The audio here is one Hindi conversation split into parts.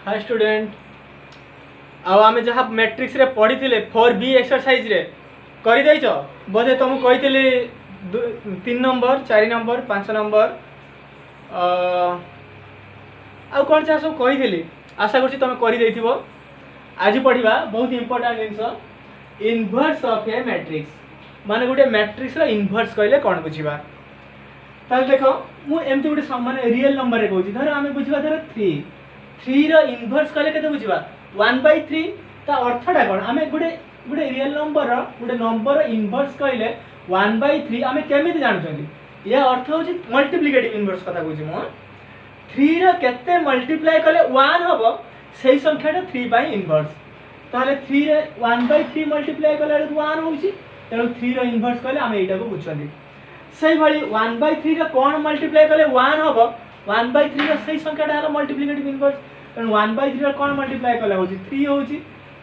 हाय स्टूडेंट आम जहाँ मैट्रिक्स रे पढ़ी थे 4B एक्सरसाइज रे कर देच बोधे तुमको कही 3 नंबर 4 नंबर 5 नंबर आउ कौन सा सब कही आशा कर तुम कर आज पढ़ा बहुत important genus inverse of A matrix माने गोटे मैट्रिक्स रो इनवर्स कहले कौन बुझा ताल देख मुझे गोटे माने रियल नंबर कहूँ धर आम बुझा धर 3 रो इनवर्स कहले के बुझा 1/3 ता अर्थटा कौन आम गोटे गोटे रियल नंबर गोटे नंबर इनवर्स कहले 1/3 आम केमी जानते या अर्थ हूँ मल्टीप्लिकेटिव इनवर्स कथा कहूँ मु 3 रो केते मल्टीप्लाई कले 1 हम से संख्याटा 3 बाय इनवर्स ताले 3 रे 1/3 मल्टीप्लाई कले 1 होउची तेणु 3 रो इनवर्स कहले आम एटा को बुझछंदी सही भली 1/3 रे कोन मल्टीप्लाई कले 1 हबो 1/3 रो सही संख्याटा हला मल्टीप्लिकेटिव इनवर्स तेणु 1/3 रो कोन मल्टीप्लाई कले होउची 3 होउची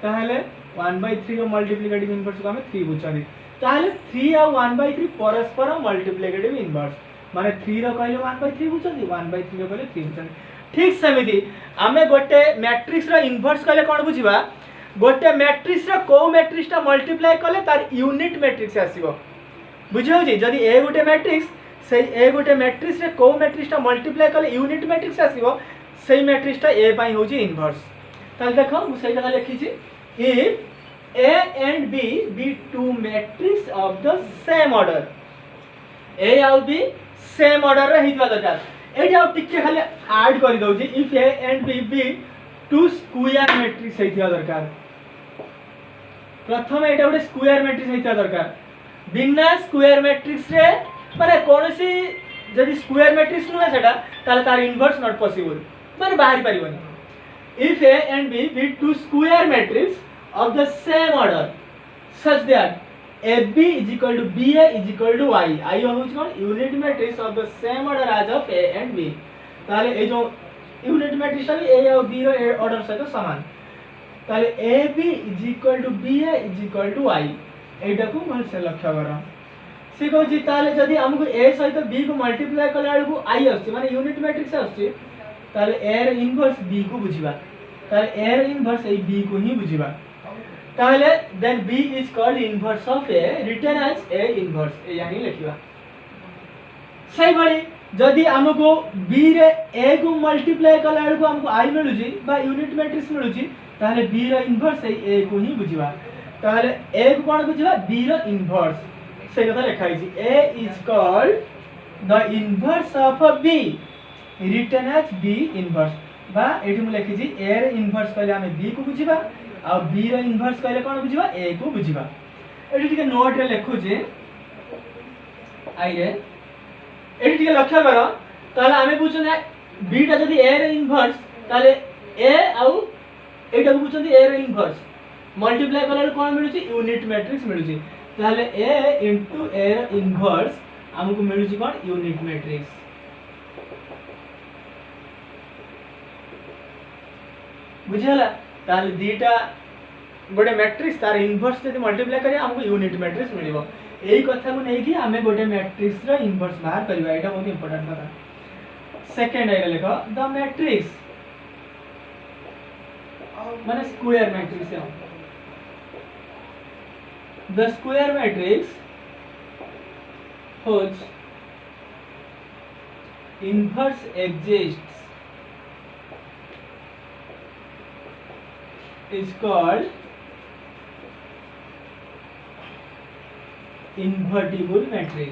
ताले 1/3 रो मल्टीप्लिकेटिव इनवर्स को आम 3 बुझछंदी ताले 3 आ 1/3 परस्पर मल्टीप्लिकेटिव इनवर्स माने 3 रो कहले 1/3 बुझछंदी 1/3 रो कहले 3 बुझछंदी ठीक सेमिति आमे गोटे मैट्रिक्स रो इनवर्स कहले कोन बुझिबा गोटे मैट्रिक्स रो को मैट्रिक्स टा मल्टीप्लाई कले तार यूनिट मैट्रिक्स आसीबो बुझियो जी जदी ए गोटे मैट्रिक्स से ए गोटे मैट्रिक्स रे को मैट्रिक्स टा मल्टीप्लाई कले यूनिट मैट्रिक्स आसीबो सेही मैट्रिक्स टा ए पई होची इनवर्स ताल देखो मु सेही कथा लिखी छी if A and B be two matrix of the same order A आउ बी सेम ऑर्डर रे हितवा दरकार एटी आउ टिके खाली ऐड कर दउची if A and B be two square matrix हेतिया दरकार प्रथम एटा गोटे स्क्वायर मैट्रिक्स हेतिया दरकार बिना स्क्वायर मैट्रिक्स रे माने कोनसी जदी स्क्वायर मैट्रिक्स नुहे सेटा ताले तार इनवर्स नॉट पॉसिबल माने बाहर परिबनी if A and B be two square matrix of the same order such that AB is equal to BA is equal to Y. I होउछ कोन unit matrix of the same order as of A and B. ताले ए जो यूनिट मैट्रिक्स है A और B रो ऑर्डर सहित समान. ताले AB is equal to BA is equal to Y. एटा को भल से लक्ष्य करा. से कहू जी ताले जदी हमको A सहित B को मल्टीप्लाई कला को I आछी माने यूनिट मैट्रिक्स आछी ताले A रो इनवर्स B को बुझिबा. ताले A रो इनवर्स ए B को ही बुझिबा. ताहले then B is called inverse of A written as A inverse ए यानी लिखिबा सही बड़ी जदी हमको B रे A को मल्टीप्लाई कला को हमको I मिलुजी बा यूनिट मैट्रिक्स मिलुजी ताहले B रो इनवर्स ए को ही बुझिबा ताहले A को कोन बुझिबा B रो इनवर्स सही कथा लिखाई छी A is called the inverse of B written as B inverse बा एठी मु लिखि छी A रे इनवर्स कहले हमें B को बुझिबा आ B रो इनवर्स कहले कोन बुझिबा A को बुझिबा एठी ठीक नोट रे लिखु जे आई रे एठी ठीक लक्ष्य करो ताले आमे बुझो ना B टा जदी A रो इनवर्स ताले A आउ एटा को बुझंती A रो इनवर्स मल्टीप्लाई करले कोन मिलुची यूनिट मैट्रिक्स मिलुची ताले A * A रो इनवर्स हमको मिलुची कोन यूनिट मैट्रिक्स बुझला ताले दीटा गोटे मैट्रिक्स तार इनवर्स जदी मल्टीप्लाई करिया हमको यूनिट मैट्रिक्स मिलिबो एही कथा को नै कि हमें गोटे मैट्रिक्स रो इनवर्स बाहर करबा एटा बहुत इंपोर्टेंट कथा सेकंड आइले लिखो द मैट्रिक्स माने स्क्वायर मैट्रिक्स है the square matrix whose inverse exists is called invertible matrix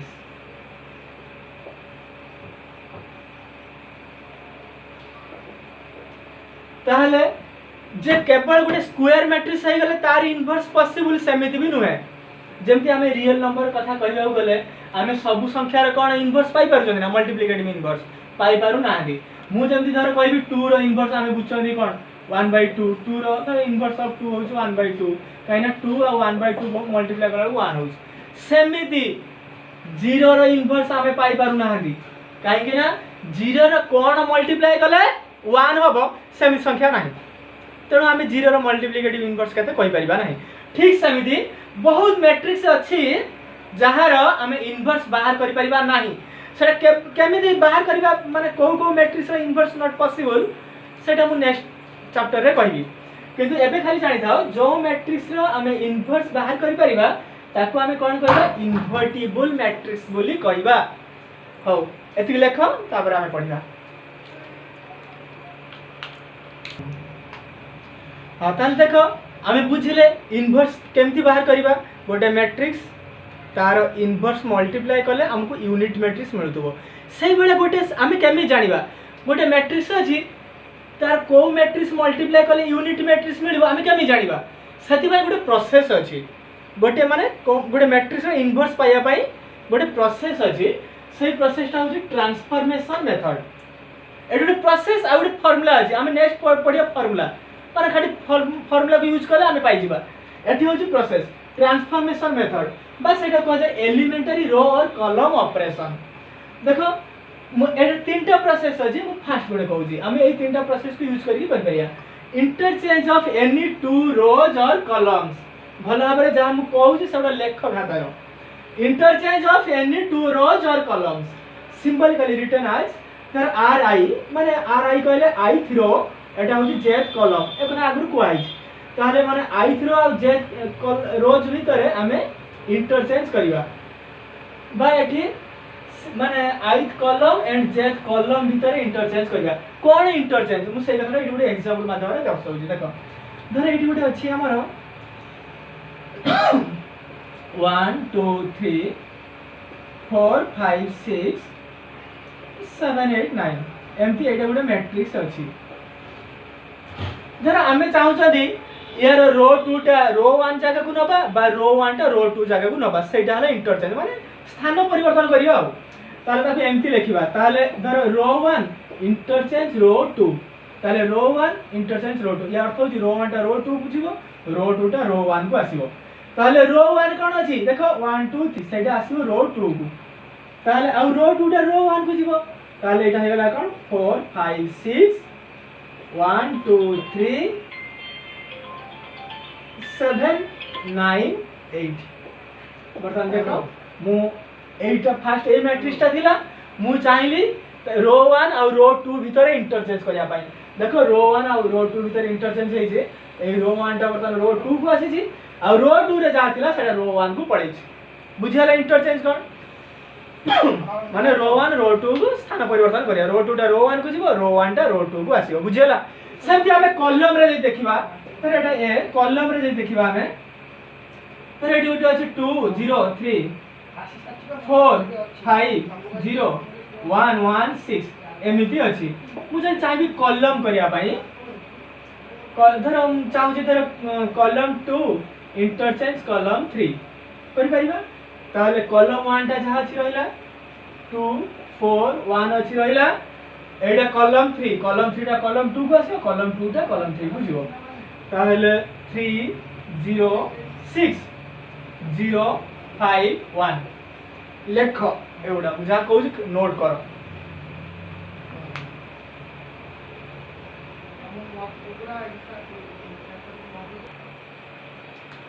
ताहले जे केवल गोटे स्क्वायर मैट्रिक्स है गले तार इनवर्स पॉसिबल सेमिति भी नुहे जेमति हमें रियल नंबर कथा कहबा गले हमें सब संख्या रे कोन इनवर्स पाई पार ना मल्टीप्लिकेटिव इनवर्स पाई पारु नांदी मु जेमति धर कहबी 2 रो इनवर्स हमें बुझछनी कोन 1/2 2 रो तो इनवर्स ऑफ 2 होछ 1/2 काइना 2 और 1/2 मल्टीप्लाई करा 1 होछ सेमिति 0 रो इनवर्स हमें पाई पारु नांदी काहे कि ना 0 रो कोन मल्टीप्लाई कले 1 होबो सेमिति संख्या नाही तेणु आम 0 रो मल्टीप्लिकेटिव इनवर्स केते कहि परिबा नाही ठीक सेमिति बहुत मैट्रिक्स अछि जहार आम इनवर्स बाहर करि परिबा नाही सेटा केमिति बाहर करिबा माने को मैट्रिक्स रो इनवर्स नॉट पॉसिबल सेटा मु नेक्स्ट चैप्टर रे कहबी किंतु एबे खाली जानि थाओ जो मैट्रिक्स रो हमें इनवर्स बाहर करि परिबा ताको हमें कोन कहबा इन्वर्टिबल मैट्रिक्स बोली कहबा हो एति लेख तापर हमें पढिबा हां ताल देखो हमें बुझिले इनवर्स केमती बाहर करिबा गोटे मैट्रिक्स तार इनवर्स मल्टीप्लाई कले हमको यूनिट मैट्रिक्स मिलतबो सेही बेले गोटे हमें केमि जानिबा गोटे मैट्रिक्स अछि तार को मैट्रिक्स मल्टीप्लाई कले यूनिट मैट्रिक्स मिलबो हमें केमि जानिबा सेति भाई गोटे प्रोसेस अछि गोटे माने गोटे मैट्रिक्स रो इनवर्स पाया पाई गोटे प्रोसेस अछि सेही प्रोसेसटा होछि ट्रांसफॉर्मेशन मेथड एडो प्रोसेस आ गोटे फार्मूला अछि हमें नेक्स्ट पढिया फार्मूला पर खाली फार्मूला को यूज करे हमें पाई जिबा एठी होछि प्रोसेस ट्रांसफॉर्मेशन मेथड बस एटा कह जाय एलिमेंटरी रो और कॉलम ऑपरेशन देखो ए तीनटा प्रोसेस अछि मु फास्ट गोटे कहूजी हमें ए तीनटा प्रोसेस को यूज करके कर परिया interchange of any two rows और कॉलम्स भला भाबरे जा मु कहूजी सबटा लेख खातार interchange of any two rows और कॉलम्स सिंबलिकली रिटन एज तर आर आई माने आर आई कहले ith रो एटा होची jth कॉलम एकरा आगु कोआइज ताले माने ith रो आ jth रोज भितरे हमें इंटरचेंज करिवा बा एठी माने ith column and jth column भितरे इंटरचेंज करिवा कोन इंटरचेंज मु सेही कथरा एठी गुटे एग्जांपल माध्यम रे दर्शाउची देखो धर एठी गुटे अछि हमर 1 2 3 4 5 6 7 8 9 एमती एटा गुटे मैट्रिक्स अछि जरा हमें चाहू छदी यार रो 2 टा रो 1 जगह को नबा बा रो 1 टा रो 2 जगह को नबा सेटा हला इंटरचेंज माने स्थान परिवर्तन करियो आ ताले ताके एमती लिखिबा ताले धर रो 1 इंटरचेंज रो 2 ताले रो 1 इंटरचेंज रो 2 या अर्थ होची रो 1 टा रो 2 बुझिबो रो 2 टा रो 1 को आसीबो ताले रो 1 कोन अछि देखो 1 2 3 सेटा आसीबो रो 2 को ताले आ रो 2 टा रो 1 को जिवो ताले एटा हेला कोन 4 5 6 1 2 3 7 9 8 बर्तन देखो मु 8 फास्ट ए मैट्रिक्स ता थिला मु चाहली रो 1 और रो 2 भीतर इंटरचेंज करिया पाई देखो रो 1 और रो 2 भीतर इंटरचेंज हे जे ए रो 1 ता बर्तन रो 2 को आसी छी और रो 2 रे जा थिला सेटा रो 1 को पड़े छी बुझियाला इंटरचेंज कोन माने रो 1 रो 2 को स्थान परिवर्तन करिया रो 2 टा रो 1 को जिवो रो 1 टा रो 2 को आसीबो बुझियाला सेमति हमें कॉलम रे जे देखिबा तर एटा ए कॉलम रे जे देखिबा हमें तर एटी उठो अछि 2 0 3 4 5 0 1 1 6 एमिति अछि मु जे चाहि कॉलम करिया पई धर हम चाहू जे धर कॉलम 2 इंटरचेंज कॉलम 3 करि परिबा ताले कॉलम 1 टा जहा अछि रहला 2 4 1 अछि रहला एटा कॉलम 3 टा कॉलम 2 को आसे कॉलम 2 टा कॉलम 3 बुझिबो ताले 3 0 6 0 5 1 लेख एवडा बुझा कहू नोट करो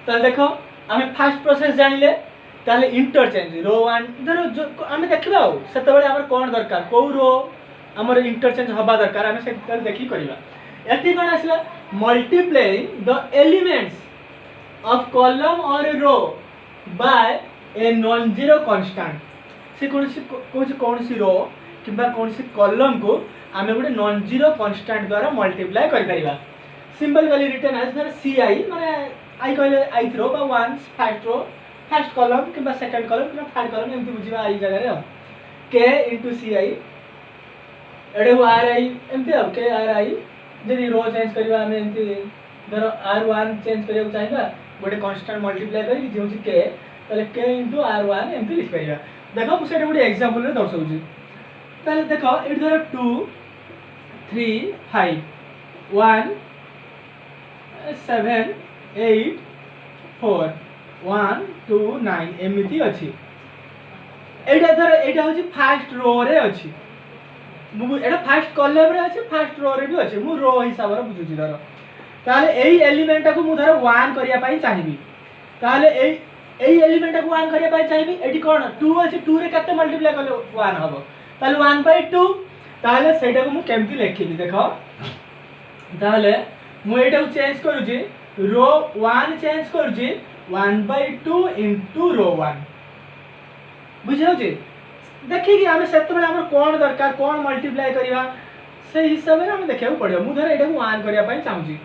ताले देखो हमें फास्ट प्रोसेस जानिले ताले इंटरचेंज रो 1 धरो जो हमें देखिबा सेते बेले हमर कोन दरकार को रो हमर इंटरचेंज हबा दरकार हमें से देखि करिबा एटी कोन आसला multiplying the elements of column और row by a non zero constant से कौन सी रो किबा कौन सी कॉलम को हमें गोटे नॉन जीरो कांस्टेंट द्वारा मल्टीप्लाई कर परिबा सिंबल वाली रिटर्न एज धर ci माने आई कहले ith रो बा 1 फर्स्ट रो फर्स्ट कॉलम किबा सेकंड कॉलम किबा थर्ड कॉलम एमती बुझिबा आई जगह रे k * ci एडे ri एमती अब k ri जदी रो चेंज करबा हमें एमती धर r1 चेंज करियो चाहिबा गोटे कांस्टेंट मल्टीप्लाई करी जे होची k तले k * r1 एमती लिख परिबा देखो सेटा गोटे एग्जांपल रे दर्शाउची तले देखो एट धर 2 3 5 1 7 8 4 1 2 9 एमिति अछि एटा धर एटा होची फर्स्ट रो रे अछि मु एटा फर्स्ट कॉलम रे अछि फर्स्ट रो रे भी अछि मु रो हिसाब रे बुझुची धर ताले एई एलिमेंट को मु धर 1 करिया पाई चाहिबी ताले एई एलिमेंट को 1 करिया पाई चाहिबी एटी कोन 2 अछि 2 रे कते मल्टीप्लाई करले 1 हबो ताले 1/2 ताले सेटा को मु केमति लिखिबी देखो ताले मु एटा को चेंज करूची रो 1 चेंज करूची 1/2 इनटू रो 1 बुझियो जे देखि कि हम सेत बेला हमर कोन दरकार कोन मल्टीप्लाई करिवा से हिसाब रे हम देखियो पड़ियो मु धर एटा को 1 करिया पई चाहूची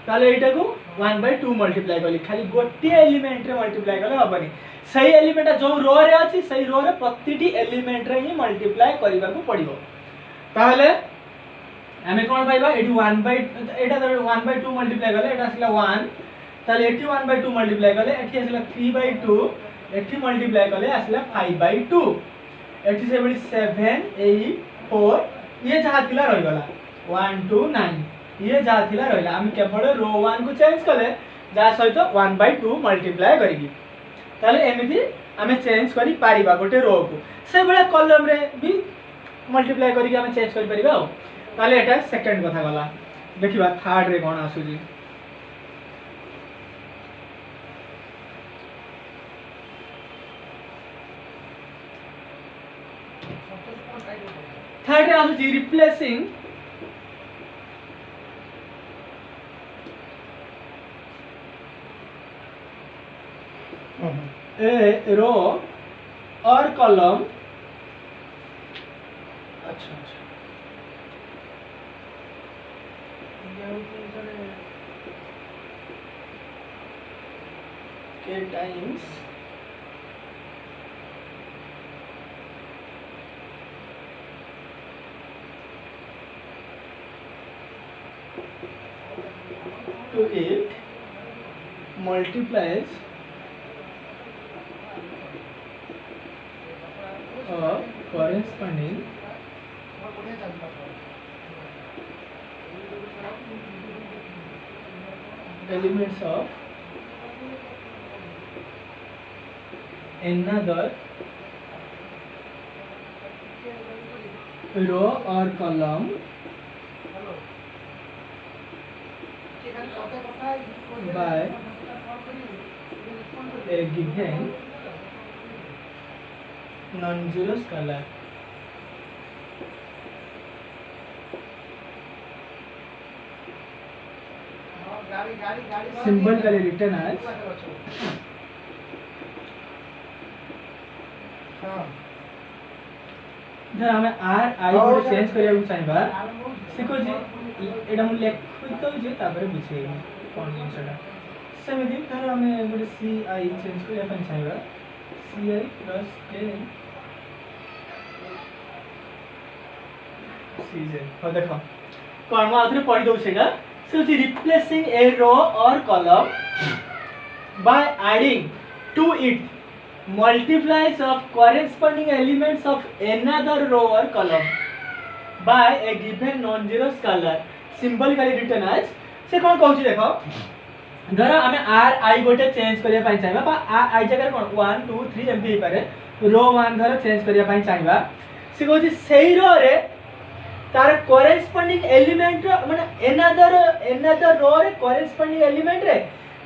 ताले एटा को 1/2 मल्टीप्लाई कली खाली गोटे एलिमेंट रे मल्टीप्लाई कले हबनी सही एलिमेंट जो रो रे अछि सही रो रे प्रतिटी एलिमेंट रे ही मल्टीप्लाई करिवा को पड़िबो ताले हमें कोन पाइबा एटी 1 एटा धर 1/2 मल्टीप्लाई कले एटा आसिला 1 ताले एटी 1/2 मल्टीप्लाई कले एटी आसिला 3/2 एटी मल्टीप्लाई कले आसिला 5/2 एटी से बडी 7 8 4 ये जहा थिला रहि गला 1 2 9 ये जहा थिला रहिला हम केवल रो 1 को चेंज कले जा सहित 1/2 मल्टीप्लाई करिगी ताले एमिति हमें चेंज करी पारिबा गोटे रो को से बेला कॉलम रे भी मल्टीप्लाई करिके हमें चेंज करि परिबा ताले एटा सेकंड कथा गला देखिबा थर्ड रे कोन आसुजी थर्ड रे आसुजी replacing a row or column अच्छा k times to it multiplies corresponding elements of another row or column by a given non-zero scalar symbol का written as जर हमें r i को चेंज करिया को चाहिबा सिको जे एडा मु लेखि तो जे ताबरे बुझे कोन जिंसडा सेमिति तर हमें गोटे c i चेंज करिया पन चाहिबा c i plus k c j हो देखो कोन मा आथरे पढि दउ छेगा so replacing a row or column by adding to it multiplies of corresponding elements of another row or column by a given non-zero scalar symbolically written as से कोन कहूची देखो धर हमें r i गोटे चेंज करिया पई चाहिबा बा i जगह कोन 1 2 3 एमपी हे पारे रो 1 धर चेंज करिया पई चाहिबा से कहूची सेही रो रे तार कोरेस्पोंडिंग एलिमेंट माने एनादर रो रे कोरेस्पोंडिंग एलिमेंट रे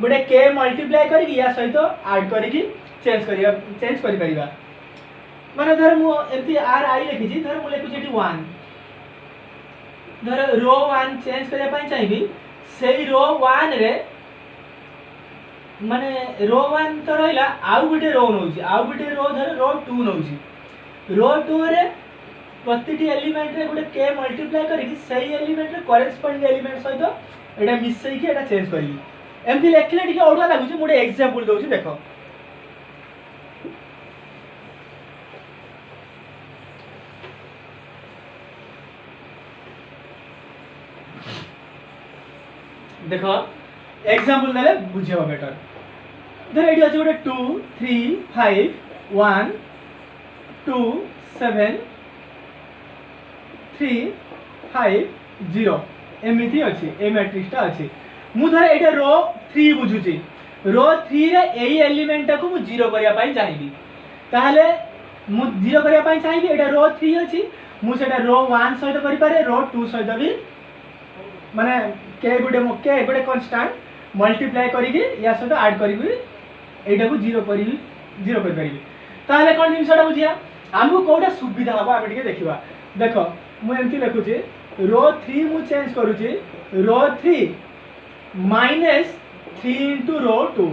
गोटे k मल्टीप्लाई करी या सहित ऐड करी चेंज करी परिबा माने धर मु एमती r i लिखि छी धर मु लिखु छी 1 धर रो 1 चेंज करिया पई चाहिबी सेही रो 1 रे माने रो 1 तो रहिला आउ गोटे रो नउची आउ गोटे रो धर रो 2 नउची रो 2 रे प्रतिटी एलिमेंट रे गोटे k मल्टीप्लाई करी सही एलिमेंट रे कोरेस्पोंडिंग एलिमेंट सहित एटा मिसई के एटा चेंज करी एमती लेखले टिके ओडा लागु छी मोडे एग्जांपल दउ छी देखो देखो एग्जांपल देले बुझियो बेटर धर एडी अछि गोटे 2 3 5 1 2 7 3 5 0 एमिति अछि ए मैट्रिक्स ता अछि मु धर एटा रो 3 बुझुची रो 3 रे एई एलिमेंट को मु 0 करिया पई चाहिबी ताहले मु 0 करिया पई चाहिबी एटा रो 3 अछि मु सेटा रो 1 सहित करि पारे रो 2 सहित भी माने के गुडे कांस्टेंट मल्टीप्लाई करिके या सहित ऐड करिके एटा को 0 करि परिबी ताहले कोन जिंसटा बुझिया हमहु कोडा सुविधा हबा आबे टिके देखिबा देखो मु एमती लिखु छी रो 3 मु चेंज करू छी रो 3 माइनस 3 इंटू रो 2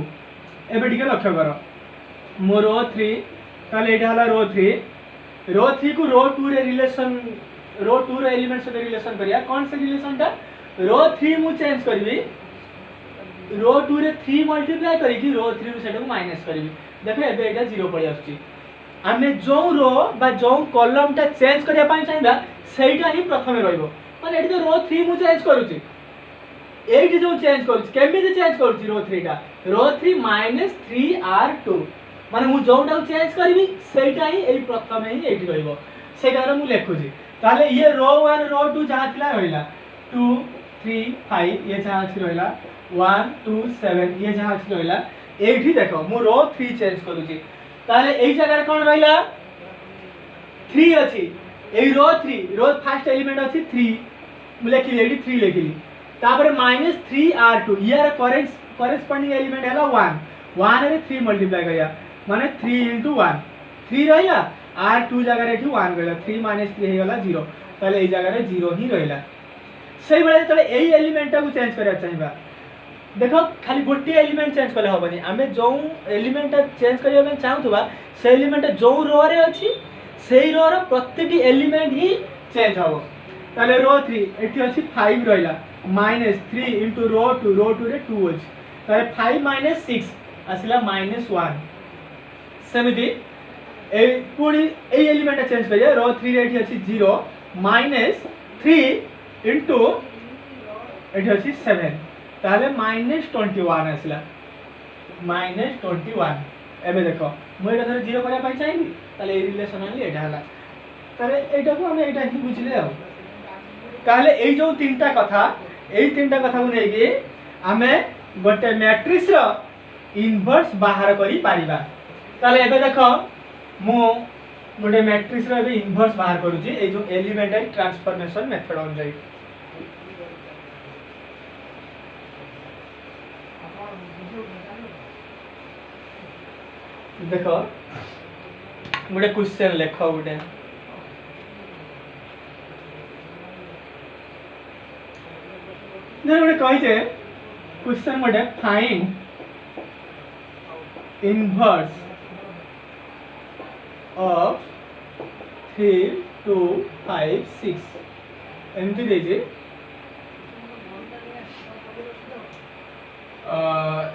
एबे टिके लक्ष्य कर मो रो 3 ताले एटा हला रो 3 को रो 2 रे रिलेशन रो 2 रो एलिमेंट से रिलेशन करिया कोन से रिलेशन टा रो 3 मु चेंज करबी रो 2 रे 3 मल्टीप्लाई करी कि रो 3 सेटा को माइनस करबी देखो एबे एटा 0 पड़ी आछी आमे जो रो बा जो कॉलम टा चेंज करिया पाई चाहिबा सेटा ही प्रथमे रहइबो माने एटी तो रो 3 मु चेंज करूची एटी जो चेंज करूची केमि चेंज करूची रो 3 टा रो 3 माइनस 3r2 माने मु जोटा चेंज करबी सेटा ही एई प्रथमे ही एटी रहइबो से कारण मु लेखुची ताले ये रो 1 रो 2 जहां थिला रहइला 2 3 5 ये जहां थि रहइला 1 2 7 ये जहां थि रहइला एठी देखो मु रो 3 चेंज करूची ताले एई जगह रे कोन रहइला 3 अछि एई रो 3 रो फर्स्ट एलिमेंट अछि 3 मु लेखिली एठी 3 लेखिली तापर माइनस 3r2 यार करेस्पोंडिंग एलिमेंट हैला 1 1 रे 3 मल्टीप्लाई करिया माने 3 into 1 3 रहइला r2 जगह रे 1 गला 3 माइनस 3 हे गला 0 ताले एई जगह रे 0 ही रहइला सेही बेले तले एई एलिमेंट को चेंज करिया चाहिबा देखो खाली गोटे एलिमेंट चेंज करले होबनी आमे जो एलिमेंट चेंज करिया में चाहतबा से एलिमेंट जो रो रे अछि सेही रो रो प्रत्येक एलिमेंट ही चेंज होबो ताले रो 3 एठी अछि 5 रहइला माइनस 3 into रो 2 रे 2 अछि ताले 5 माइनस 6 आसिला माइनस 1 सेमिति ए पूरी ए एलिमेंट चेंज करिया रो 3 रे एठी अछि 0 माइनस 3 into एठी अछि 7 ताले माइनस 21 आसिला माइनस 21 एबे देखो मु एटा धर 0 करिया पाई चाहिबी ताले ए रिलेशन आली एटा हला ताले एटा को हम एटा ही बुझले आ ताले ए जो तीनटा कथा को नेगी आमे गोटे मैट्रिक्स रो इनवर्स बाहर करी पारिबा ताले एबे देखो मु गोटे मैट्रिक्स रो एबे इनवर्स बाहर करूची ए जो एलिमेंटरी ट्रांसफॉर्मेशन मेथड अनुसार देखो गोटे क्वेश्चन लेखो गोटे गोटे कही क्वेश्चन गोटे फाइंड इनवर्स ऑफ 3 2 5 6 एमती देजे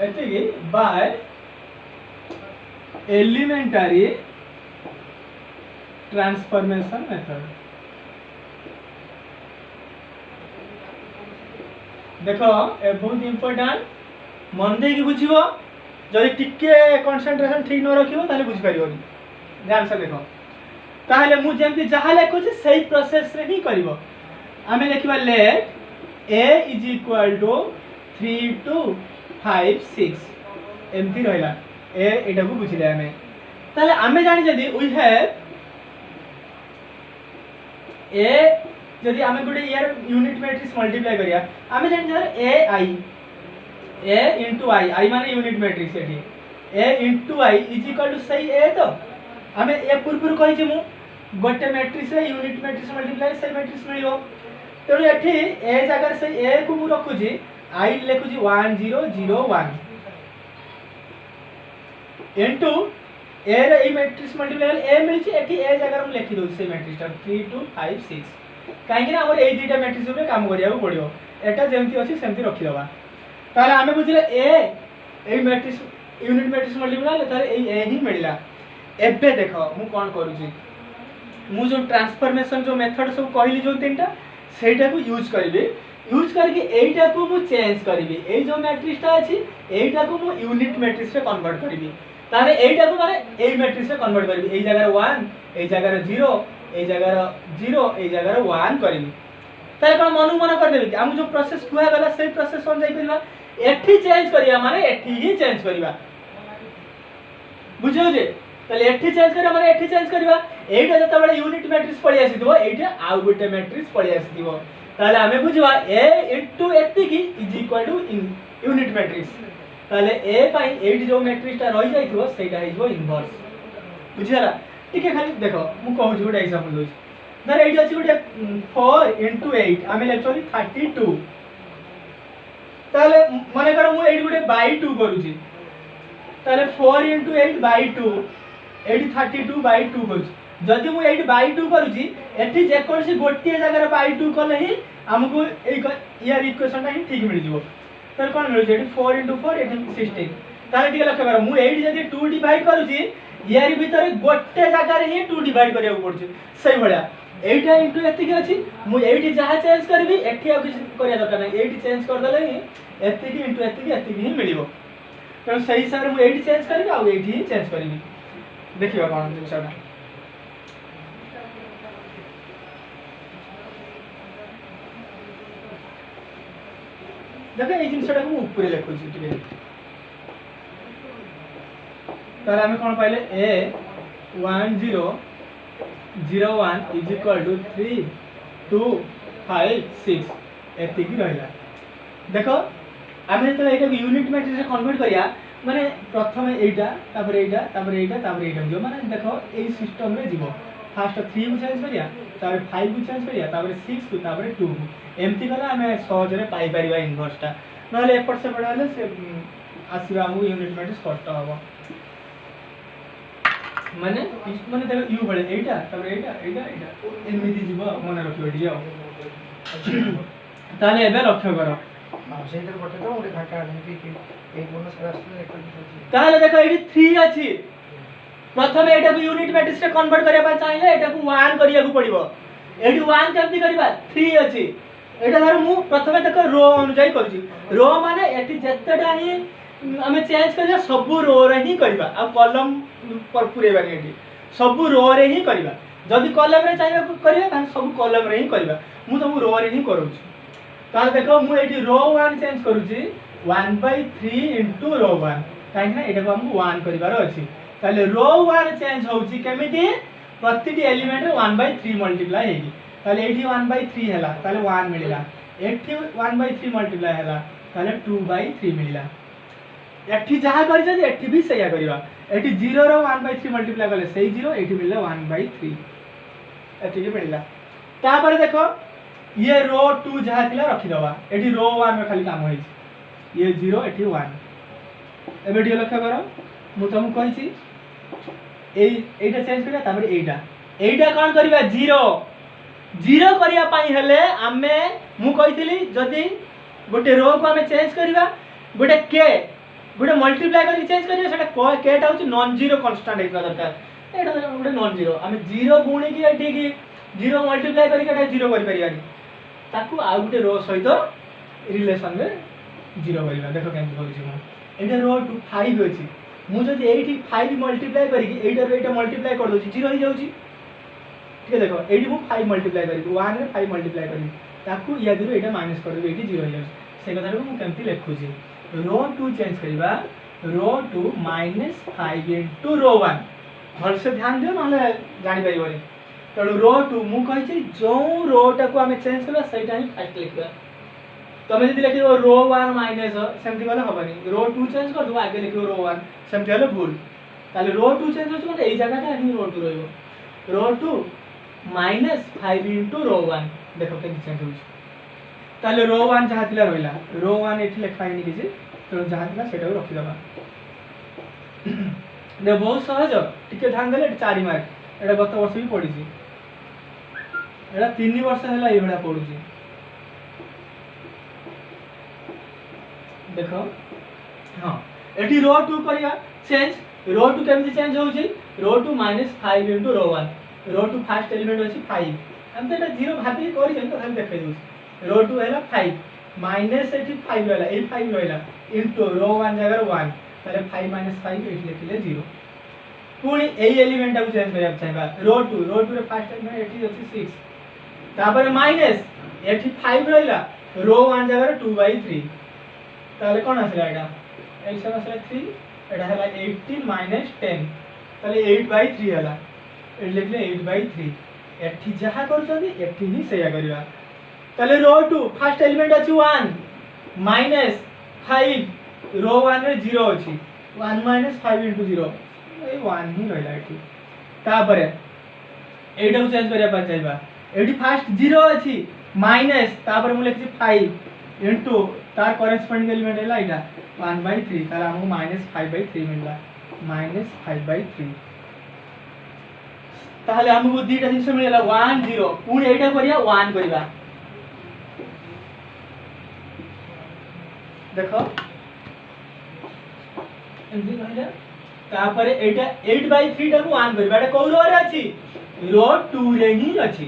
एतिकी बाय एलिमेंटरी ट्रांसफॉर्मेशन मेथड देखो ए बहुत इंपोर्टेंट मन दे कि बुझिबो जदि टिके कंसंट्रेशन ठीक न रखिबो ताले बुझि परिबोनी ध्यान से देखो ताले मु जेमति जहा लेखो छी सही प्रोसेस रे ही करबो आमे लेखिबा लेट a = 3 2 5 6 एमती रहला ए एटा को बुझिले आमे ताले आमे जानि जदि वी हैव a जदि आमे गुडे यार यूनिट मैट्रिक्स मल्टीप्लाई करिया आमे जानि जर a into i माने यूनिट मैट्रिक्स एठी a into i = सही a तो आमे ए पूर्व कहि छी मु गोटे मैट्रिक्स रे यूनिट मैट्रिक्स मल्टीप्लाई सही मैट्रिक्स मिलियो तेणु एठी ए जगह से a को मु रखु छी i लेखु छी 1 0 0 1 into a रे ई मैट्रिक्स मल्टीप्लाई a मिल छी एठी a जगह हम लिखि दउ से मैट्रिक्स 3 2 5 6 काहे ना हमर ए दुईटा मैट्रिक्स रे काम करिया पड़ियो एटा जेमति अछि सेमति रखि दबा ताले आमे बुझले ए मैट्रिक्स यूनिट मैट्रिक्स मल्टीप्लाई ताले ए ही मिलला एबे देखो मु कोन करू छी मु जो ट्रांसफॉर्मेशन जो मेथड सब कहली जो तीनटा सेटा को यूज करबे यूज करके एटा को मु चेंज करबी ए जो मैट्रिक्स ता अछि एटा को मु यूनिट मैट्रिक्स रे कन्वर्ट करबी तारे एटा को माने ए मैट्रिक्स रे कन्वर्ट करबी ए जगह 1 ए जगह 0 ए जगह 0 ए जगह 1 करबी तारे कोन मनु मन कर देबी हम जो प्रोसेस कुआ गला से प्रोसेस on जाई परबा एठी चेंज करिया माने एठी ही चेंज करबा बुझियो जे ताले एठी चेंज करिया माने एठी चेंज करबा एटा जता बडे यूनिट मैट्रिक्स पड़ी आसीदिबो एटा आ गोटे मैट्रिक्स पड़ी आसीदिबो ताले हमें बुझवा a * एति की = यूनिट मैट्रिक्स ताले a पाई एठी जो मैट्रिक्स ता रहि जाइथिबो सेटा हिजबो इनवर्स बुझियाला ठीक है खाली देखो मु कहू छी गोटे एग्जांपल दोछ धर एठी अछि गोटे 4 * 8 हमें एक्चुअली 32 ताले माने कर मु एडी गुटे बाय 2 करूची ताले 4 * 8 बाय 2 एडी 32 बाय 2 करूची जदि मु एडी बाय 2 करूची एठी जे कोनसी गोटिए जगह रे बाय 2 कले ही हमको ए यार इक्वेशन टा ही ठीक मिल जिवो तर कोन मिल जेडी 4 * 4 एठी 16 ताले ठीक लक्ष्य कर मु एडी जदि 2 डिवाइड करूची यार भीतर गोटे जगह रे ही 2 डिवाइड करिया पड़छ सही भलिया एटा इनटू एतिक अछि मु एटी जहा चेंज करबी एठी आ किछ करिया दरकार नै एटी चेंज कर देले ही एतिक इनटू एतिक ही मिलिबो तो सही हिसाब रे मु एटी चेंज करबी आ एटी ही चेंज करबी देखिबा कोन जिसटा देखो ए जिनसटा को ऊपर लिखु छी ठीक है तार हमें कोन पाइले a 1 0 0 1 is equal to 3 2 5 6 एतिकी रहला देखो आमे तो एटा यूनिट मैट्रिक्स रे कन्वर्ट करिया माने प्रथम एटा तापर एटा तापर एटा तापर एटा जो माने देखो ए सिस्टम रे जीवो फर्स्ट 3 को चेंज करिया तापर 5 को चेंज करिया तापर 6 को तापर 2 एमती कला आमे सहज रे पाई परिबा इनवर्स ता नले एपट से पड़ाले से आसीबा हमु यूनिट मैट्रिक्स कष्ट होबो माने देखो यू बळे एटा तब एटा एमिति जीव मन रखियो एटी जाओ ताले एबे लक्ष्य करो हां सेंटर पटे तो ओरे घाटा एमिति कि एक बोनस राष्ट्र एक ताले देखो एटी 3 अछि प्रथम एटा को यूनिट मैट्रिक्स रे कन्वर्ट करिया पा चाहिए एटा को 1 करिया को पड़िबो एटी 1 केमति करबा 3 अछि एटा धर मु प्रथमे देखो रो अनुसार करछि रो माने एटी जत्तेटा ही हमें चेंज करिया सब रो रे ही करबा आ कॉलम पर पुरेबा एटी सब रो रे ही करबा जदी कॉलम रे चाहिए करबा त सब कॉलम रे ही करबा मु तो रो रे ही करू ता देखो मु एटी रो 1 चेंज करू छी 1/3 * रो 1 काहे ना एटा को हमको 1 करबार अछि ताले रो 1 चेंज होउची केमिति प्रतिटी एलिमेंट रे 1/3 मल्टीप्लाई हेगी ताले एटी 1/3 हैला ताले 1 मिलिला एटी 1/3 मल्टीप्लाई हैला ताले 2/3 मिलिला एठी जहा करि जदि एठी भी सया करबा एठी 0 रो 1/3 मल्टीप्लाई करले सही 0 एठी मिलला 1/3 एठी के मिलला तापर देखो ये रो 2 जहा थिला रखि दबा एठी रो 1 में खाली काम होई ये 0 एठी 1 एबे डी लक्ष्य करो मु तुम कहि छी एटा चेंज करिया तापर एटा कोन करबा 0 करिया पाई हेले हमें मु कहितली जदी गोटे रो को हमें चेंज करबा गोटे के गोटे मल्टीप्लाई करके चेंज करिया सेटा केटा होची नॉन जीरो कांस्टेंट हेका दरकार एटा गोटे नॉन जीरो हमें 0 गुणी की एठी की 0 मल्टीप्लाई करके एटा 0 करि परियानी ताकू आ गोटे रो सहित रिलेशन में 0 करिवा देखो केन करूची मु एटा रो 2 5 अछि मु जदी एठी 5 मल्टीप्लाई करिकी एटा रो एटा मल्टीप्लाई कर दोची 0 ही जाउची ठीक है देखो एठी मु 5 मल्टीप्लाई करिकी 1 रे 5 मल्टीप्लाई करी ताकू या दिरो एटा माइनस कर देबी एठी 0 ही जाउची से कथा को मु केमती लिखुची रो 2 चेंज करिबा रो 2 -5 * रो 1 भल से ध्यान दियो माने जानि परिबोनी तळु रो 2 मु कहि छी जो रो टा को हमें चेंज करबा सेटा ही फर्स्ट लिखबा तमे जदी लिखिबो रो 1 माइनस सेमति वाला हबनी रो 2 चेंज कर दो आगे लिखिबो रो 1 सेमति वाला भूल ताले रो 2 चेंज होछ माने एई जगह ता ही रो 2 रहइबो रो 2 -5 * रो 1 देखो केन चेंज होछ ताले रो 1 जहा थिला रहइला रो 1 एठी लिखाइनी किछि तो जहा थिला सेटा रखि दबा ने बहुत सहज टिके ध्यान देले 4 मार्क एटा गत वर्ष भी पढी छी एटा 3 वर्ष हैला ए बडा पढू छी देखो हां एठी रो 2 करिया चेंज रो 2 केमति चेंज होउची रो 2 -5 * रो 1 रो 2 फर्स्ट एलिमेंट अछि 5 हम तो एटा 0 भाबी करि जन तो खाली देखै दउ रो 2 हैला 5 माइनस एठी 5 रहला ए 5 रहला इनटू रो 1 जगह 1 ताले 5 - 5 एठी लिखले 0 पुणी ए एलिमेंट को चेंज करिया चाहिबा रो 2 रे फर्स्ट एलिमेंट एठी अछि 6 तापर माइनस एठी 5 रहला रो 1 जगह 2/3 ताले कोन आसला एटा एलसीएम आसला 3 एटा हला 18 - 10 ताले 8/3 हला एठी लिखले 8/3 एठी जहा करछनी एठी ही सेया करिवा ताले रो 2 फर्स्ट एलिमेंट अछि 1 माइनस 5 रो 1 रे 0 अछि 1 - 5 * 0 ए 1 ही रहला एठी तापर एटा को चेंज करिया पा चाहिबा एठी फर्स्ट 0 अछि माइनस तापर मु लिखछि 5 इंटू तार करेस्पॉन्डिंग एलिमेंट है इटा 1/3 ताले हमको -5/3 मिलला -5/3 ताले हमको दीटा जिनस मिलला 1 0 पुणी एटा करिया 1 करिवा देखो एमती कहले तापरे एटा 8/3 टाको 1 करिवा एटा को रो रे अछि रो 2 रे ही अछि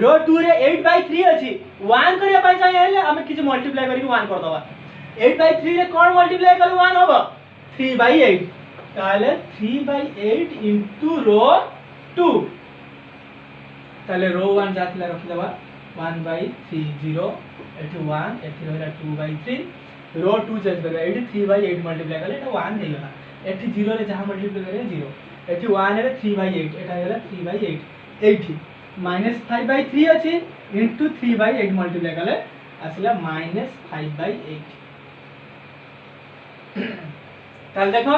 रो 2 रे 8/3 अछि 1 करिया पाई चाहिए हेले हम किछ मल्टीप्लाई करी 1 कर दवा 8/3 रे कोन मल्टीप्लाई करू 1 होबो 3/8 ताले 3/8 इनटू रो 2 ताले रो 1 जातिला रखि दवा 1/3 0 एठी 1 एठी रहला 2/3 रो 2 चेंज करबा एठी 3/8 मल्टीप्लाई करले एटा 1 हे गला एठी 0 रे जहां मल्टीप्लाई करे 0 एठी 1 रे 3/8 एटा हेला 3/8 एठी -5/3 अछि इनटू 3/8 मल्टीप्लाई करले आसला -5/8 ताल देखो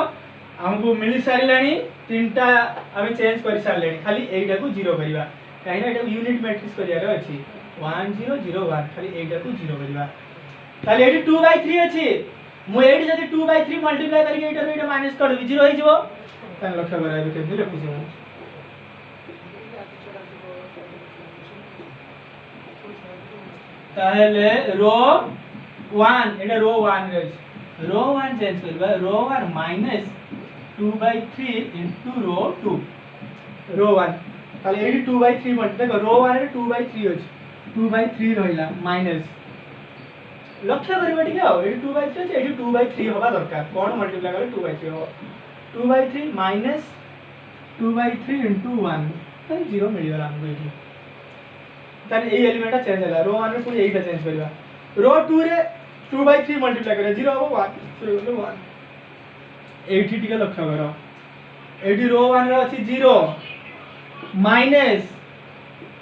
हमको मिली सारिलानी तीनटा हम चेंज कर सारलेनी खाली एटा को 0 करिवा काइना एटा यूनिट मैट्रिक्स करियार अछि 1 0 0 1 खाली एटा को 0 करिवा खाली एटी 2/3 अछि मु एटी जदी 2/3 मल्टीप्लाई करके एटा एटा माइनस कर दि 0 होई जबो तन लक्ष्य कराबे केते लिखु छी ताहले रो 1 एटा रो 1 रे अछि रो 1 चेंज करबा रो 1 माइनस 2/3 इनटू रो 2 रो 1 खाली एटी 2/3 मल्ट देखो रो 1 रे 2/3 अछि 2/3 रहिला माइनस लक्ष्य करबा ठीक है एटी 2/3 अछि एटी 2/3 होबा दरकार कोन मल्टीप्लाई करे 2/3 हो 2/3 माइनस 2/3 इनटू 1 त 0 मिल गला हमको एटी तन ए एलिमेंट चेंज होला रो 1 रे पूरी एटा चेंज करबा रो 2 रे 2/3 मल्टीप्लाई करे 0 हो 1 0 हो 1 एटी ठीक लक्ष्य करो एटी रो 1 रे अछि 0 माइनस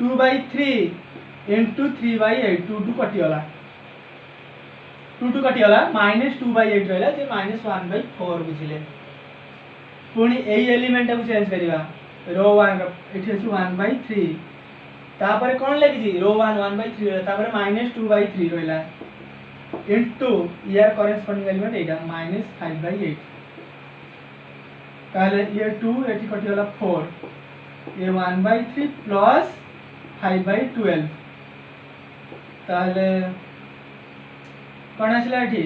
2/3 इनटू 3/8 2 कटि होला 2 कटि होला -2/8 रहला जे -1/4 बुझिले पुनी एई एलिमेंट को चेंज करिवा रो 1 एठी अछि 1/3 तापर कोन लेखि जी रो 1 1/3 रहला तापर -2/3 रहला इनटू यार करेस्पॉन्डिंग एलिमेंट एटा -5/8 ताले ये 2 एठी कटि होला 4 ये 1/3 प्लस 5/12 ताले कौन आसला एठी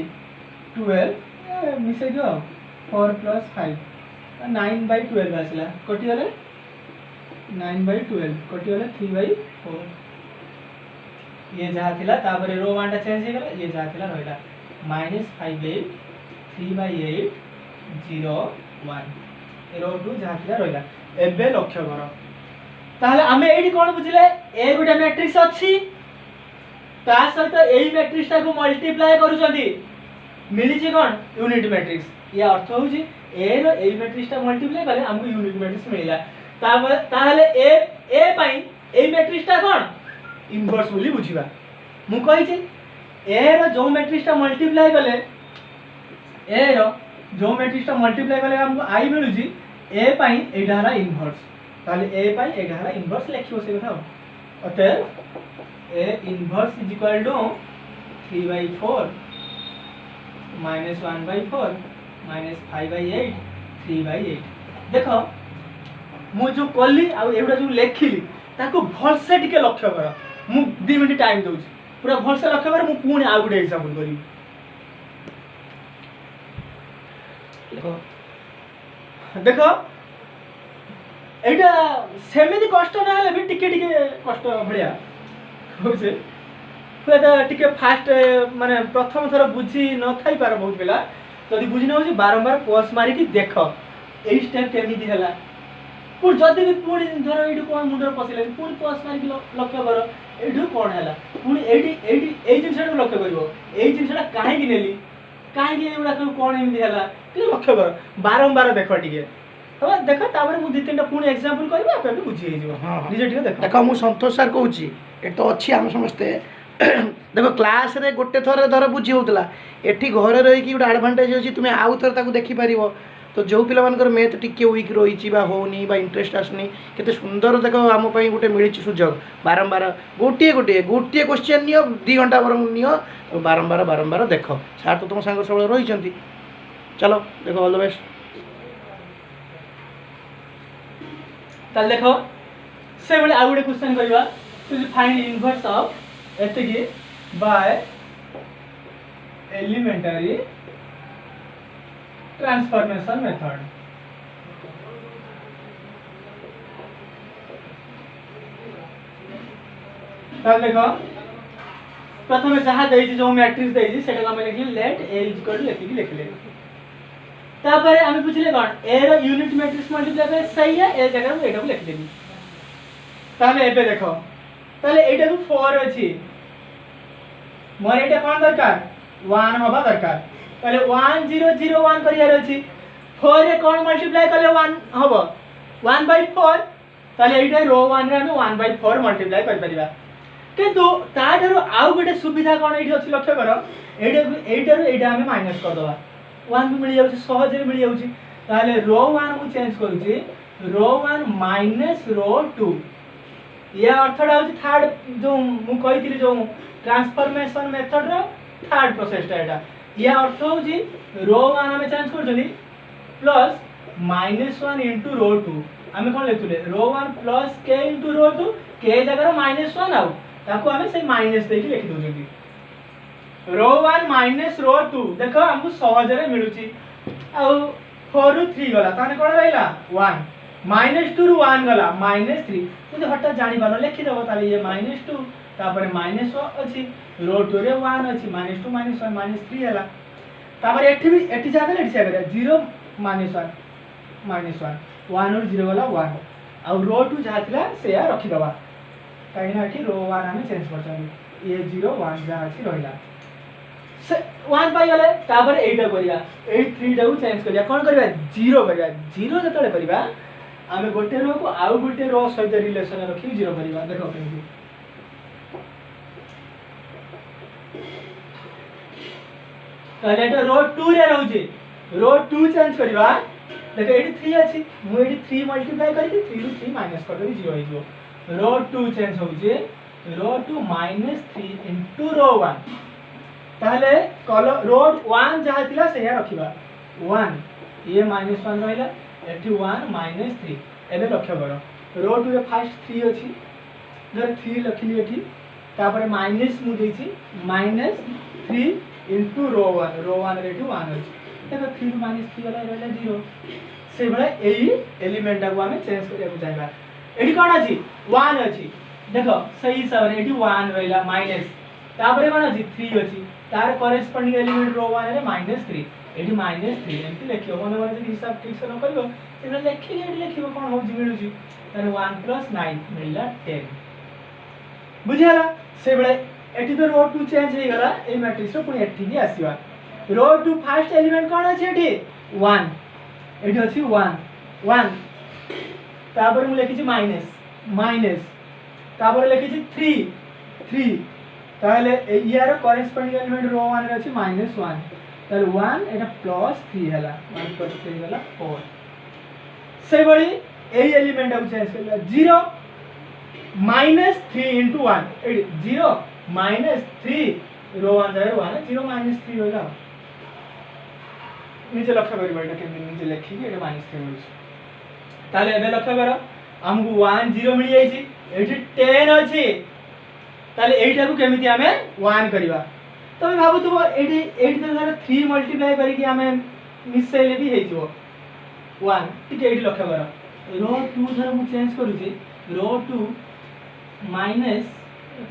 12 मिसे दियो 4 प्लस 5 9/12 आसला कटि गले 9/12 कटि गले 3/4 ये जहा थिला तापरे रो 1 टा चेंज हे गला ये जहा थिला रहला -5/8 3/8 0 1 रो 2 जहा थिला रहला एबे लक्ष्य करो ताहले हमें एडी कोन बुझिले ए गुटा मैट्रिक्स अछि ता सहित एई मैट्रिक्स टा को मल्टीप्लाई करूचंदी मिली छी कोन यूनिट मैट्रिक्स या अर्थ होउची ए रो एई मैट्रिक्स टा मल्टीप्लाई करे हमको यूनिट मैट्रिक्स मिलला ताहले ए पई एई मैट्रिक्स टा कोन इनवर्स बोली बुझिबा मु कहि छी ए रो जो मैट्रिक्स टा मल्टीप्लाई करले ए रो जो मैट्रिक्स टा मल्टीप्लाई करले हमको आई मिलुची ए पई एटा हला इनवर्स ताले ए पई एटा हला इनवर्स लिखियो से बताओ अतः A inverse is equal to 3/4 minus 1/4 minus 5/8 3/8 देखो मु जो कली आ एवडा जो लेखिली ताको भलसे टिके लक्ष्य कर मु 2 मिनिट टाइम दउछी पूरा भलसे लक्ष्य कर मु पुणी आ गुडे एग्जांपल करी देखो एटा सेमिति कष्ट ना हले भी टिके टिके कष्ट भलिया होसे तो टिके फास्ट माने प्रथम थर बुझी न थाई पार बहुत बेला जदि बुझी न होची बारंबार पॉज मारी कि देखो एई स्टेप केमिति हला पुर जदि भी पुणी धर एडु कोन मुंडर पसिले पुर पॉज मारी कि लक्ष्य करो एडु कोन हला पुणी एडी एई जिनसटा लक्ष्य करिवो एई जिनसटा काहे कि नेली काहे कि एउडा कोन एमिति हला कि लक्ष्य करो बारंबार देखो टिके तो देखो तापर मु दि तीनटा पुणी एग्जांपल करबा आपे बुझी हे जिवो हां निजे टिके देखो देखो मु संतोष सर कहूची ए तो अच्छी हम समझते देखो क्लास रे गोटे थर धर बुझी होतला एठी घर रही कि गोटे एडवांटेज होची तुमे आउ थर ताकू देखि परिबो तो जो पिलाମାନଙ୍କର मैथ टिके वीक रही होनी इंटरेस्ट आसनी केते सुंदर देख आम गोटे मिली सुजोग बारंबार गोटे गोटे गोटे क्वेश्चन नियो 2 घंटा बर नियो बारंबार बारंबार देख सार तो तुम सांग सब रही चलो देखो ऑल द बेस्ट ताल देखो से बले आ गुटे क्वेश्चन करबा टू फाइंड इनवर्स ऑफ एतकी बाय एलिमेंटरी ट्रांसफॉर्मेशन मेथड ताल देखो प्रथम जहाँ देइछि जो मैट्रिक्स देइछि सेटा हम लिखि लेट a इक्वल टू एतकी लिखले तापर हम पूछले कोन a रो यूनिट मैट्रिक्स मल्टीप्लाई करे सही है ए जगह हम एटा लिख देबी ताले एबे देखो ताले एटा को 4 अछि मोर एटा कोन दरकार 1 होबा दरकार ताले 1 0 0 1 करियार अछि 4 रे कोन मल्टीप्लाई करले 1 होबो 1/4 ताले एटा रो 1 रे हम 1/4 मल्टीप्लाई कर परिबा किंतु ताठरो आउ गोटे सुविधा कोन एठी अछि लक्ष्य करो एटारो एटा हम माइनस कर दवा 1 भी मिल जाउछि सहज रे मिल जाउछि ताले रो 1 को चेंज करूछि रो 1 माइनस रो 2 या अर्थटा होछि थर्ड जो मु कहिथिली जो ट्रांसफॉर्मेशन मेथड रो थर्ड प्रोसेस एटा या अर्थ होछि रो 1 हम चेंज करछली प्लस -1 इनटू रो 2 हम कोन लेथुले row 1 plus k into row 2 k जगह -1 आउ ताको हम से माइनस देके लिखि दोछी रो 1 माइनस रो 2 देखो हमको सहज रे मिलुची आ 4 रु 3 गला ताने कोन रहिला 1 -2 रु 1 गला -3 तो हटा जानि बानो लिखि देबो ताले ये -2 तापर माइनस अछि रो 2 रे 1 अछि -2 -1 -3 हला तापर एठी भी एठी जागा एठी जागा 0 -1 1 और 0 गला 1 आ रो 2 जहा थिला से या रखि दबा काई ना एठी रो 1 हम चेंज करछन ये 0 1 जहा अछि रहिला 1 पाई गले तापर 8 करिया 8 3 टा को चेंज करिया कोन करिया 0 करिया 0 जतले करिया आमे गोटे रो को आउ गोटे रो सहित रिलेशन रखि 0 करिया देखो केमि ताले एटा रो 2 रे रहउची रो 2 चेंज करिवा देखो एटी 3 अछि मु एटी 3 मल्टीप्लाई करिके 3 रु 3 माइनस कर देबी 0 हो जो रो 2 चेंज होउची रो 2 -3 इनटू रो 1 ताले रो 1 जहा थिला से या रखिबा 1 ये -1 रहिला एटी 1 -3 एबे लक्ष्य करो रो 2 रे फर्स्ट 3 अछि जर 3 लखिली एठी तापर माइनस मु देछि -3 इनटू रो 1 रे 2 1 अछि देखो 3 -3 वाला रहला 0 से बळे एई एलिमेंट को हमें चेंज करिया को चाहबा एठी कोन अछि 1 अछि देखो सही हिसाब रे एठी 1 रहला माइनस तापर कोन अछि 3 अछि तार करेस्पोंडिंग एलिमेंट रो 1 रे -3 एठी -3 एंती लेखियो मन मन जे हिसाब ठीक से न करियो एने लेखि एठी लेखियो कोन हो जी मिलुची तारे 1 + 9 मिलला 10 बुझियाला से बळे एठी तो रो 2 चेंज हे गला ए मैट्रिक्स रो पुनी एठी भी आसीबा रो 2 फर्स्ट एलिमेंट कोन अछि एठी 1 एठी अछि 1 तापर मु लेखिछि माइनस तापर लेखिछि 3 ताले यार करेस्पोंडिंग एलिमेंट रो 1 रे अछि -1 ताले 1 एटा +3 हला 1 + 3 हला 4 से बळी ए एलिमेंट को चेंज करला 0 -3 * 1 0 -3 रो 1 जाय 1 0 -3 होला नीचे लक्ष्य करिबा एटा केमि नीचे लिखि के एटा -3 होइछ ताले एबे लक्ष्य करो हमकु 1 0 मिल जाइछि एठी 10 अछि ताले एटा को केमिति हमें 1 करिबा तमे भाबुथबो एठी 8 द्वारा 3 मल्टीप्लाई करि के हमें मिसैले भी हेइछो 1 ठीक एठी लक्ष्य करो रो 2 धर मु चेंज करूछि रो 2 माइनस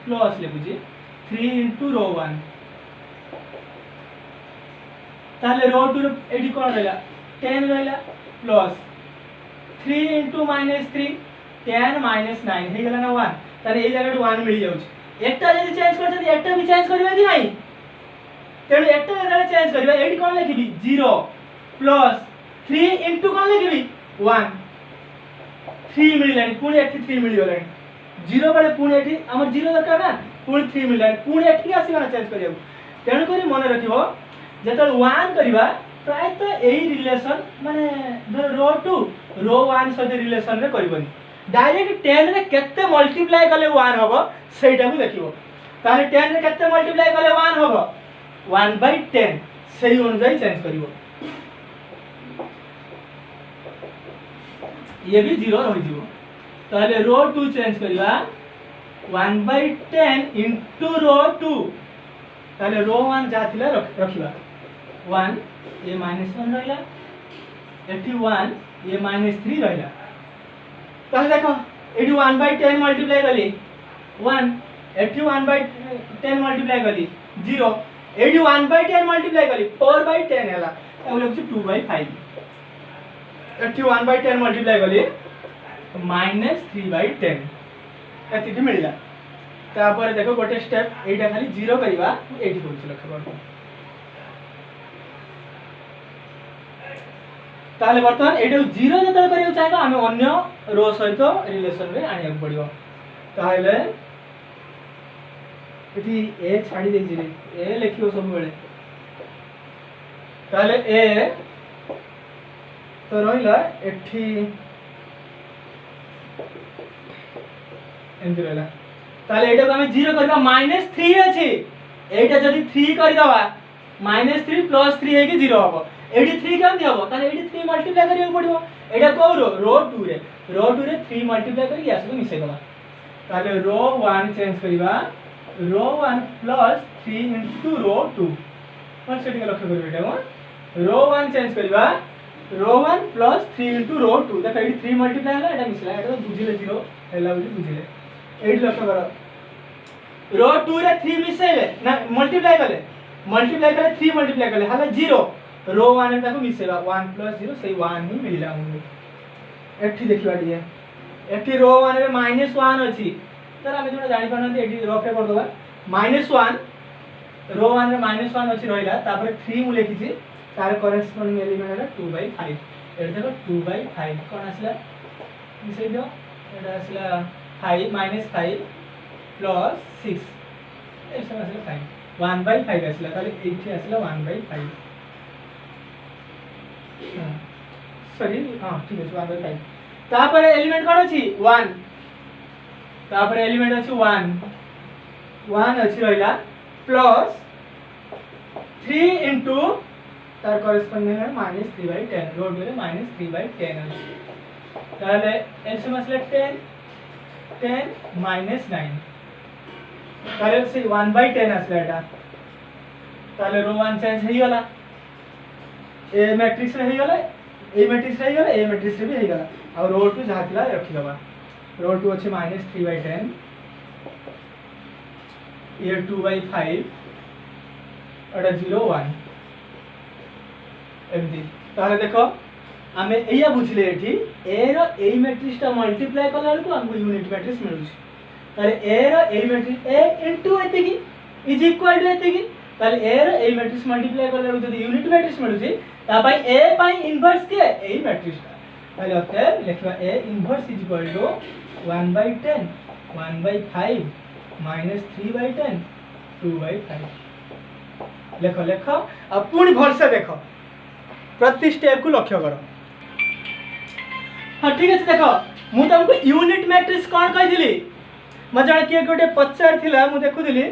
प्लस लिखुछि 3 इनटू रो 1 ताले रो 2 एडी कोन रहला 10 रहला प्लस 3 इनटू -3 10 -9 हे गेला ना 1 ताले ए जगह 1 मिल जाउछ एकटा जदी चेंज करछन एकटा भी चेंज करबा कि नाही तेनु एकटा जगह चेंज करबा एडी कोन लिखिबी 0 प्लस 3 इनटू कोन लिखिबी 1 3 मिललानी पुनी एठी 3 मिल गेलानी 0 बळे पुनी एठी हमर 0 दरकार ना पुनी 3 मिललानी पुनी एठी आसीबा ना चेंज करियो तेनु करी मन रखिबो जेतल 1 करिबा प्राय तो यही रिलेशन माने रो टू रो 1 सहित रिलेशन रे करबनी डायरेक्ट 10 रे केते मल्टीप्लाई कले 1 हबो सेटा को देखिबो ताले 10 रे केते मल्टीप्लाई कले 1 हबो 1/10 सेही अनुसार चेंज करिवो ये भी 0 रहि जिवो ताले रो 2 चेंज करिवा 1/10 इनटू रो 2 ताले रो 1 जा थिला रखिबा 1 ये -1 रहला एठी 1 ये -3 रहला ताले देखो एठी 1/10 मल्टीप्लाई कली 1 एठी 1/10 मल्टीप्लाई कली 0 एठी 1/10 मल्टीप्लाई कली 4/10 हैला ताले होछि 2/5 एठी 1/10 मल्टीप्लाई कली -3/10 एति मिलला तापर देखो गोटे स्टेप एटा खाली 0 करबा एठी होछि लक्ष्य ताले वर्तमान एटा 0 जतल करियो चाहबा हम अन्य रो सहित रिलेशन रे आनिया पड़ियो ताले एठी ए छाडी दे जिरे ए लिखियो सब बेले ताले ए तो रहिला एठी एंड रहला ताले एटा को हम 0 करबा -3 अछि एटा जदी 3 करि दवा -3 + 3 हे कि 0 हबो एडी 3 केम दियबो ताले एडी 3 मल्टीप्लाई करियो पड़िबो एटा को रो 2 रे 3 मल्टीप्लाई करि आसो मिसे दवा ताले रो 1 चेंज करिबा रो 1 + 3 इनटू रो 2 कोन सेटिंग लक्ष्य करियो एटा रो 1 चेंज करिबा रो 1 + 3 इनटू रो 2 देखो एडी 3 मल्टीप्लाई होला एटा मिसला एटा बुझिले 0 हैला बुझि बुझिले एडी लक्ष्य करो रो 2 रे 3 मिसेले ना मल्टीप्लाई कले 3 मल्टीप्लाई कले हाला 0 रो 1 रे ताको मिसेबा 1 + 0 सेही 1 ही मिलला हमको एठी देखिबा दिए एठी रो 1 रे -1 अछि तर हम जोडा जानि पानते एठी रफ रे कर दबा -1 रो 1 रे -1 अछि रहिला तापर 3 मु लेखिछि तार करेस्पोंडिंग एलिमेंट है 2/5 एटा देखो 2/5 कोन आसला मिसे दियो एटा आसला 5 -5 + 6 ऐसा आसला 5 1/5 आसला ताले एठी आसला 1/5 सॉरी हां ठीक है 1/5 तापर एलिमेंट कोन अछि 1 तापर एलिमेंट अछि 1 अछि रहिला प्लस 3 इनटू तार करेस्पोंडिंग है -3/10 रो रे -3/10 अछि ताले एलसीएम असले 10 -9 ताले से 1/10 असला एटा ताले रो 1 चेंज हेई गला ए मैट्रिक्स रे हेई गला ए मैट्रिक्स रे हेई गला ए मैट्रिक्स रे भी हेई गला और रो 2 जाथिला रखि दबा रो 2 अछि -3/10 ये 2/5 एटा 0 1 एमदी ताले देखो आमे एया बुझले एठी ए रो ए मैट्रिक्स ता मल्टीप्लाई कला को हमको यूनिट मैट्रिक्स मिलुछि ताले ए रो ए मैट्रिक्स ए इनटू एतिकी इज इक्वल टू एतिकी ताले ए रो ए मैट्रिक्स मल्टीप्लाई कला को जदी यूनिट मैट्रिक्स मिलुछि ता भाई ए बाय इनवर्स के ए मैट्रिक्स ताले ओते लिखबा A inverse is equal to 1/10 1/5 -3/10 2/5 लेखो लेखो अब पूर्ण भर से देखो प्रति स्टेप को लक्ष्य करो हाँ ठीक है देखो मु तुमको यूनिट मैट्रिक्स कौन कहि दिली मजा के गोटे पचार थिला मु देखु दिली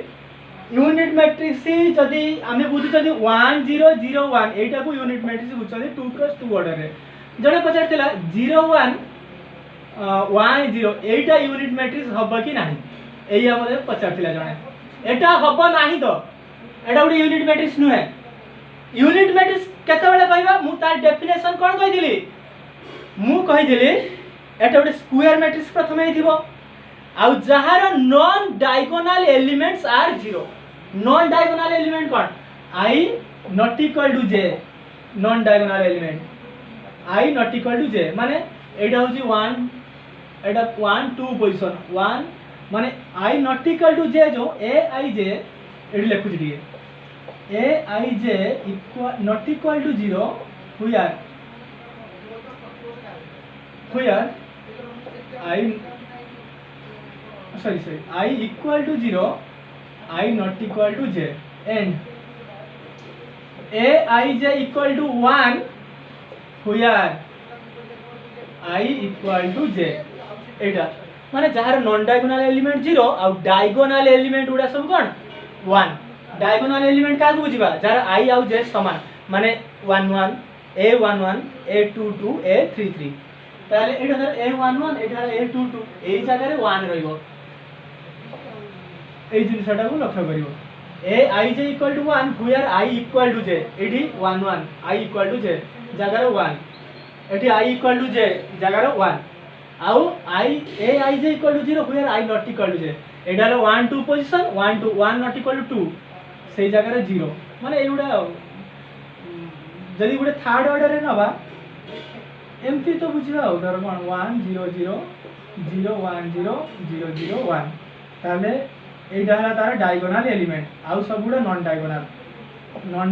यूनिट मैट्रिक्स जदी आमे बुझु जदी 1 0 0 1 एटा को यूनिट मैट्रिक्स बुझछदी 2 + 2 ऑर्डर रे जने पचार थिला 0 1 1 0 एटा यूनिट मैट्रिक्स हबो कि नाही एई हमरे पचार थिला जने एटा हबो नाही तो एटा उडी यूनिट मैट्रिक्स नु है यूनिट मैट्रिक्स केते बेले कहबा मु तार डेफिनेशन कोन कहि दिली मु कहि दिली एटा उडी स्क्वायर मैट्रिक्स प्रथमे हिथिबो आउ जहार non diagonal elements are 0 non diagonal element कोन i not equal to j non diagonal element i not equal to j माने एटा होची 1 एटा 1 2 पोजीशन 1 माने i not equal to j जो a i j एडी लिखु दिए a i j equal not equal to 0 हुआ i sorry I equal to 0 I not equal to j and aij equal to 1 where I equal to j एटा माने जहार नॉन डायगोनल एलिमेंट 0 आ डायगोनल एलिमेंट उडा सब कोन 1 डायगोनल एलिमेंट का बुझिबा जहार I आ j समान माने 1 1 a11 a22 a33 ताले एटा धर a11 एटा a22 एई जगह रे 1 रहइबो एई जिनिसटा को लक्ष्य करिवो aij equal to 1 where I equal to j एठी 1 1 I equal to j जगह रे 1 एठी I equal to j जगह रे 1 आउ aij equal to 0 where I not equal to j एटा रे 1 2 पोजीशन 1 2 1 not equal to 2 सेई जगह रे 0 माने एउडा जदी गुडे थर्ड ऑर्डर रे नबा एमती तो बुझिबा हो धर कोन 1 0 0 0 1 0 0 0 1 ताले एटा हला तार डायगोनल एलिमेंट आउ सब गुडा नॉन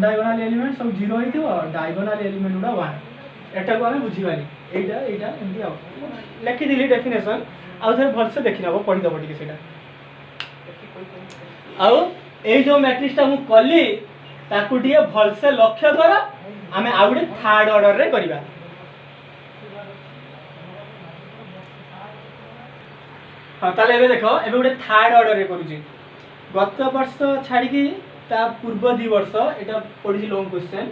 डायगोनल एलिमेंट सब 0 होइथिबो डायगोनल एलिमेंट गुडा 1 एटा को हमें बुझिबानी एटा एटा एमती आउ लिखि दिली डेफिनेशन आउ थरे भल से देखि नबो पढि दबो टिके सेटा आउ ए जो मैट्रिक्स ता मु कली ताकू टिके भल से लक्ष्य कर आमे आउडे थर्ड ऑर्डर रे करिबा हां ताले एबे देखो एबे गुडे थर्ड ऑर्डर रे करूची गत वर्ष छाडी की ता पूर्व 2 वर्ष एटा पढिची लॉन्ग क्वेश्चन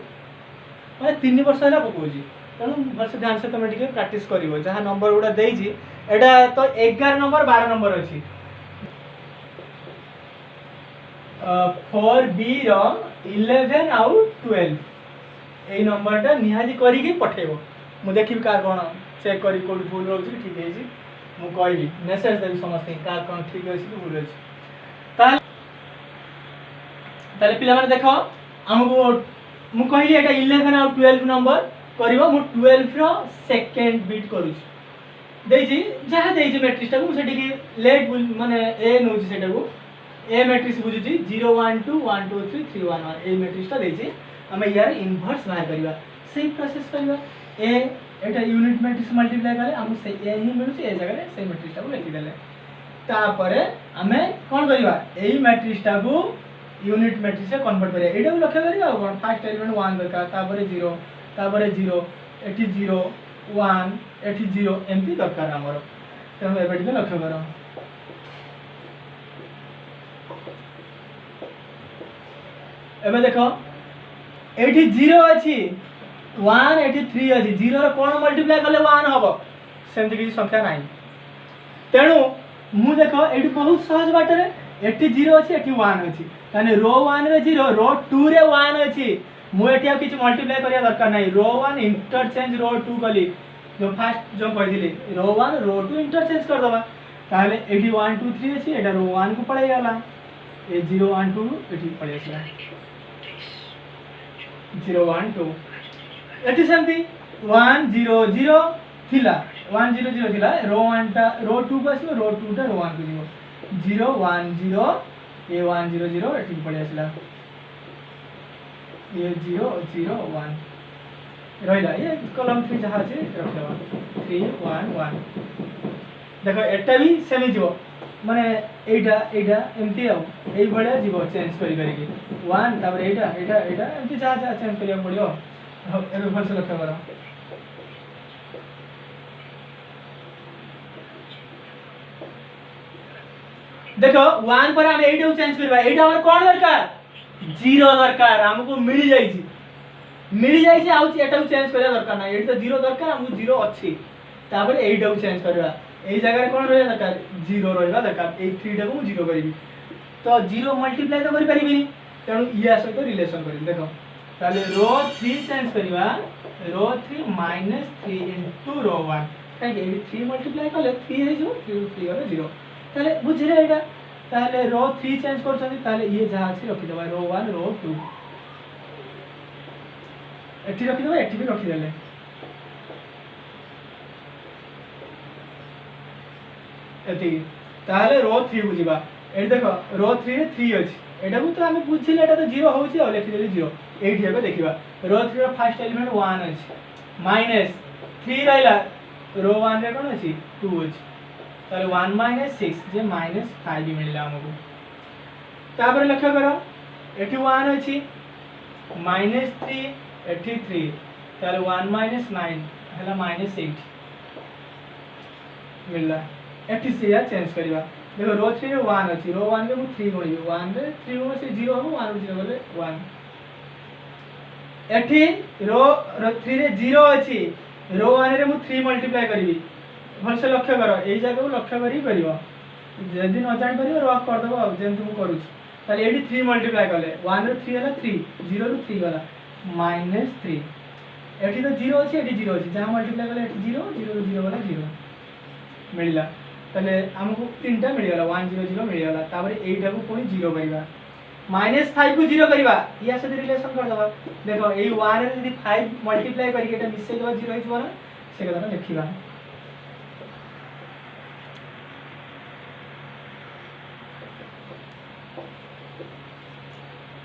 माने 3 वर्ष हला पकोजी तनु वर्ष ध्यान से तमे टिके प्रैक्टिस करिवो जहा नंबर गुडा देइची एटा तो 11 नंबर 12 नंबर अछि 4b रो 11 आउ 12 एई नंबरटा निहाजी करी के पठेबो मु देखिबी कार कोन चेक करी कोड भूल रहउची ठीक हेजी मु कहली मेसेज देबी समस्त कार कोन ठीक अछि कि भूल अछि ताले पिला माने देखो हमको मु कहली एटा 11 आउ 12 नंबर करिवो मु 12 रो सेकंड बीट करूची देइजी जहा देइजी मैट्रिक्स टा को सेठी के लेट माने ए नउची सेटा को ए मैट्रिक्स बुझुची 0 1 2 1 2 3 3 1 1 ए मैट्रिक्स टा देइजी हमें यार इनवर्स बाहर करिवा सेम प्रोसेस करिवा ए एटा यूनिट मैट्रिक्स मल्टीप्लाई करे हम से ए ही मिलुची ए जगह रे सेम मैट्रिक्स टा को लिखि देले तापरे हमें कोन करिवा एई मैट्रिक्स टा को यूनिट मैट्रिक्स से कन्वर्ट करिया एटा को लक्ष्य करिवा कोन फर्स्ट एलिमेंट 1 दरकार तापरे 0 तापरे 0 एठी 0 1 एठी 0 एमपी दरकार हमरो त हम एबे टिके लक्ष्य करो एबे देखो एठी 0 अछि 1 एठी 3 अछि 0 रे कोन मल्टीप्लाई करले 1 हबो सेमति कि संख्या नाही तेनु मु देखो एठी बहुत सहज बाटे रे एठी 0 अछि एठी 1 अछि ताने रो 1 रे 0 रो 2 रे 1 अछि मु एठी आ किछ मल्टीप्लाई करिया दरकार नाही रो 1 इंटरचेंज रो 2 कली जो फर्स्ट जो कहि दिली रो 1 रो 2 इंटरचेंज कर दबा ताले एठी 1 2 3 अछि एटा रो 1 को पड़े गेला ए 0 1 2 एठी पड़े गेला 0 1 2 एटी सेमती 1 0 0 थिला 1 0 0 थिला रो 1 टा रो 2 को आसीबो रो 2 टा रो 1 को जीवो 0 1 0 ए 1 0 0 एटी पड़े आसीला ये 0 0 1 रहिला ये कॉलम 3 जहा छै रखवा 3 1 1 देखो एटा भी सेमी जीवो माने एटा एमती आ एई बडा जीवो चेंज करी के 1 तापर एटा एमती जा चेंज करिया पड़ियो एबे भल से लक्ष्य करो देखो 1 पर हम एटा चेंज करबा एटा हमर कोन दरकार 0 दरकार हमको मिल जाई छै आउची एटा चेंज करिया दरकार ना एटा 0 दरकार हमको 0 अछि तापर एटा चेंज करबा ए जगह कोन रहय दरकार 0 रहबा दरकार ए 3 टा को 0 करिबी तो 0 मल्टीप्लाई तो करि परिबिनी तेनु या सहित रिलेशन करिबी देखो ताले रो 3 चेंज करिबा रो 3 माइनस 3 इनटू रो 1 काहे ए 3 मल्टीप्लाई करले 3 हे जो 3 3 गले 0 ताले बुझिले एटा ताले रो 3 चेंज करछन ताले ये जहा अछि रखि देबा रो 1 रो 2 एठी रखि देबा एठी भी रखि देले एती ताले रो 3 बुझिबा ए देखो रो 3 रे 3 अछि एटा को तो हमें बुझिले एटा तो 0 होउची आ लिखि देली 0 एठी हेबे देखिबा रो 3 रो फर्स्ट एलिमेंट 1 अछि माइनस 3 रहला रो 1 रे कोन अछि 2 अछि ताले 1 माइनस 6 जे माइनस 5 मिलला हमको तापर लक्ष्य करो एठी 1 अछि -3 एठी 3 ताले 1 - 9 हला -8 मिलला एठी से या चेंज करबा देखो रो 3 रे 1 अछि रो 1 रे मु 3 गुणिबी 1 रे 3 गुण से 0 हो 1 रे 0 गले 1 एठी रो 3 रे 0 अछि रो 1 रे मु 3 मल्टीप्लाई करबी भल से लक्ष्य करो एई जगह को लक्ष्य करी करिवो जदि न जान परियो रॉक कर देबो जेम तुम करू ताले एठी 3 मल्टीप्लाई करले 1 रे 3 हला 3 0 रे 3 गला -3 एठी तो 0 अछि एठी 0 अछि जहां मल्टीप्लाई करले एठी 0 0 रे 0 गला 0 मिलला ताले हमको तीनटा मिल गला 1 0 0 मिल गला तापर एटा को पुनी 0 करबा -5 को 0 करबा या से रिलेशन कर दबा देखो एई 1 रे यदि 5 मल्टीप्लाई करी एटा मिसे देबा 0 हिजबो ना से कथा लिखिबा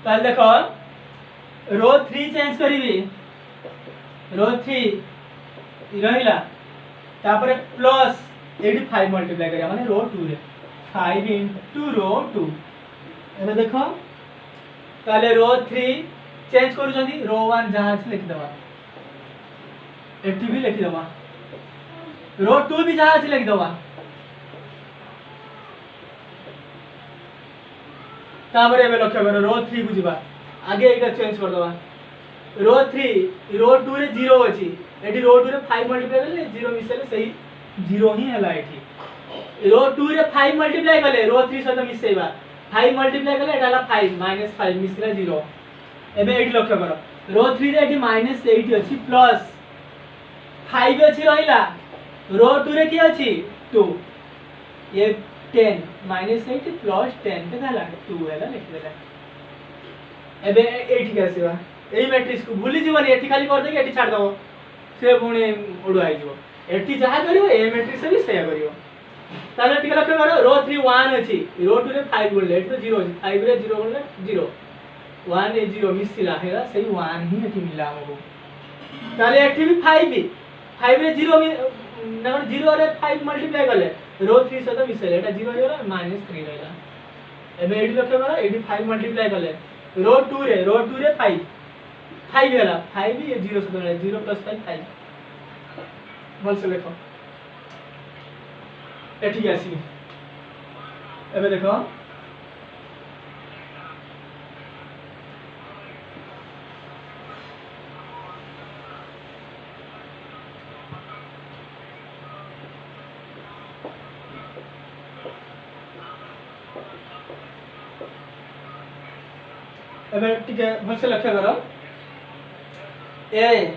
ताल देखो रो 3 चेंज करिवि रो 3 रहिला तापर प्लस 85 मल्टीप्लाई करिया माने रो 2 रे 5 * रो 2 एबे देखो ताले रो 3 चेंज करू जदी रो 1 जहां से लिख दबा एटी भी लिख दबा रो 2 भी जहां से लिख दबा तापर एबे लक्ष्य करो रो 3 को जिबा आगे एटा चेंज कर दबा रो 3 रो 2 रे 0 अछि एटी रो 2 रे 5 मल्टीप्लाई करले 0 मिसले सही 0 ही हला एठी रो 2 रे 5 मल्टीप्लाई करले रो 3 सहित मिसेबा 5 मल्टीप्लाई करले एटा हला 5 -5 मिसले 0 एबे एठी लक्ष्य करो रो 3 रे एठी -8 अछि प्लस 5 अछि रहिला रो 2 रे की अछि 2 ये 10 -8 प्लस 10 के हला 2 हला लिख देला एबे एठी के आसीबा एई मैट्रिक्स को भूली जीवनी एठी खाली कर दे एठी छाड़ दबो से पुणी उड़ाई जीवो एठी जहा करिवो ए मैट्रिक्स से भी सेया करिवो ताले टिके लक्ष्य करो रो 3 1 अछि रो 2 रे 5 गुणले एठी तो 0 अछि 5 रे 0 गुणले 0 1 रे 0 मिसिला हेला सही 1 ही एठी मिला हमको ताले एठी भी 5 रे 0 ना 0 रे 5 मल्टीप्लाई करले रो 3 सहित मिसले एटा 0 हेला -3 रहला एबे एठी लक्ष्य करो एठी 5 मल्टीप्लाई करले रो 2 रे 5 हेला 5 ये 0 से बने 0 + 5 5 बोल से देखो एठी के आसी एबे देखो एबे टिके भल से लक्ष्य करो ए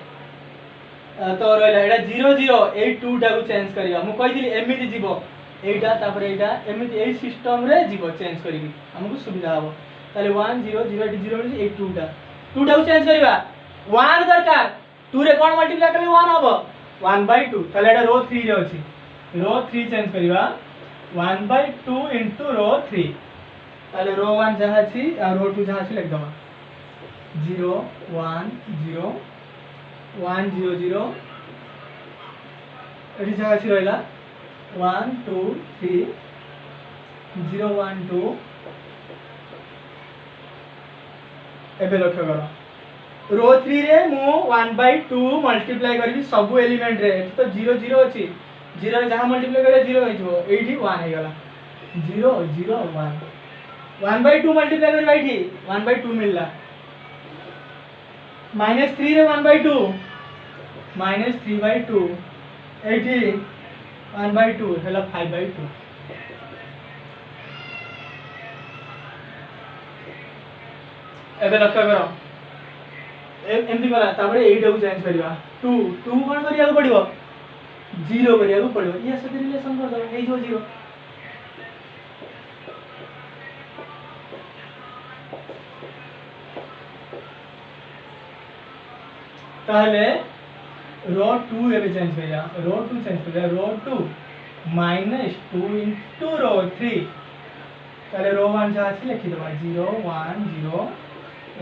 तो रहला एटा 0 0 ए 2 टा को चेंज करिया मु कहि दिली एमिति जीवो एटा तापर एटा एमिति एई सिस्टम रे जीवो चेंज करिवि हमकु सुविधा हबो ताले 1 0 0 एटी 0 ए 2 टा को चेंज करिवा 1 दरकार 2 रे कोन मल्टीप्लाई करले 1 हबो 1/2 ताले एटा रो 3 रे अछि रो 3 चेंज करिवा 1/2 * रो 3 ताले रो 1 जहा अछि आ रो 2 जहा अछि लिख दबा 0 1 0 1 0 0 एटी जगह अछि रहला 1 2 3 0 1 2 एबे लक्ष्य करो रो 3 रे मु 1/2 मल्टीप्लाई करबी सब एलिमेंट रे एटी तो 0 0 अछि 0 रे जहां मल्टीप्लाई करे 0 होइजो एठी 1 हे गला 0 0 1 1/2 मल्टीप्लाई करबा एठी 1/2 मिलला -3 रे 1/2 -3/2 एठी 1/2 हला 5/2 एबे लक्ष्य करो एमती करा तापर एटा को चेंज करबा 2 2 कोन करिया को पड़िबो 0 करिया को पड़िबो या से रिलेशन कर दो ए जो 0 ताले रो 2 एबे चेंज करिया रो 2 चेंज करिया रो 2 -2 * रो 3 ताले रो 1 जहा अछि लिखि दबा 0 1 0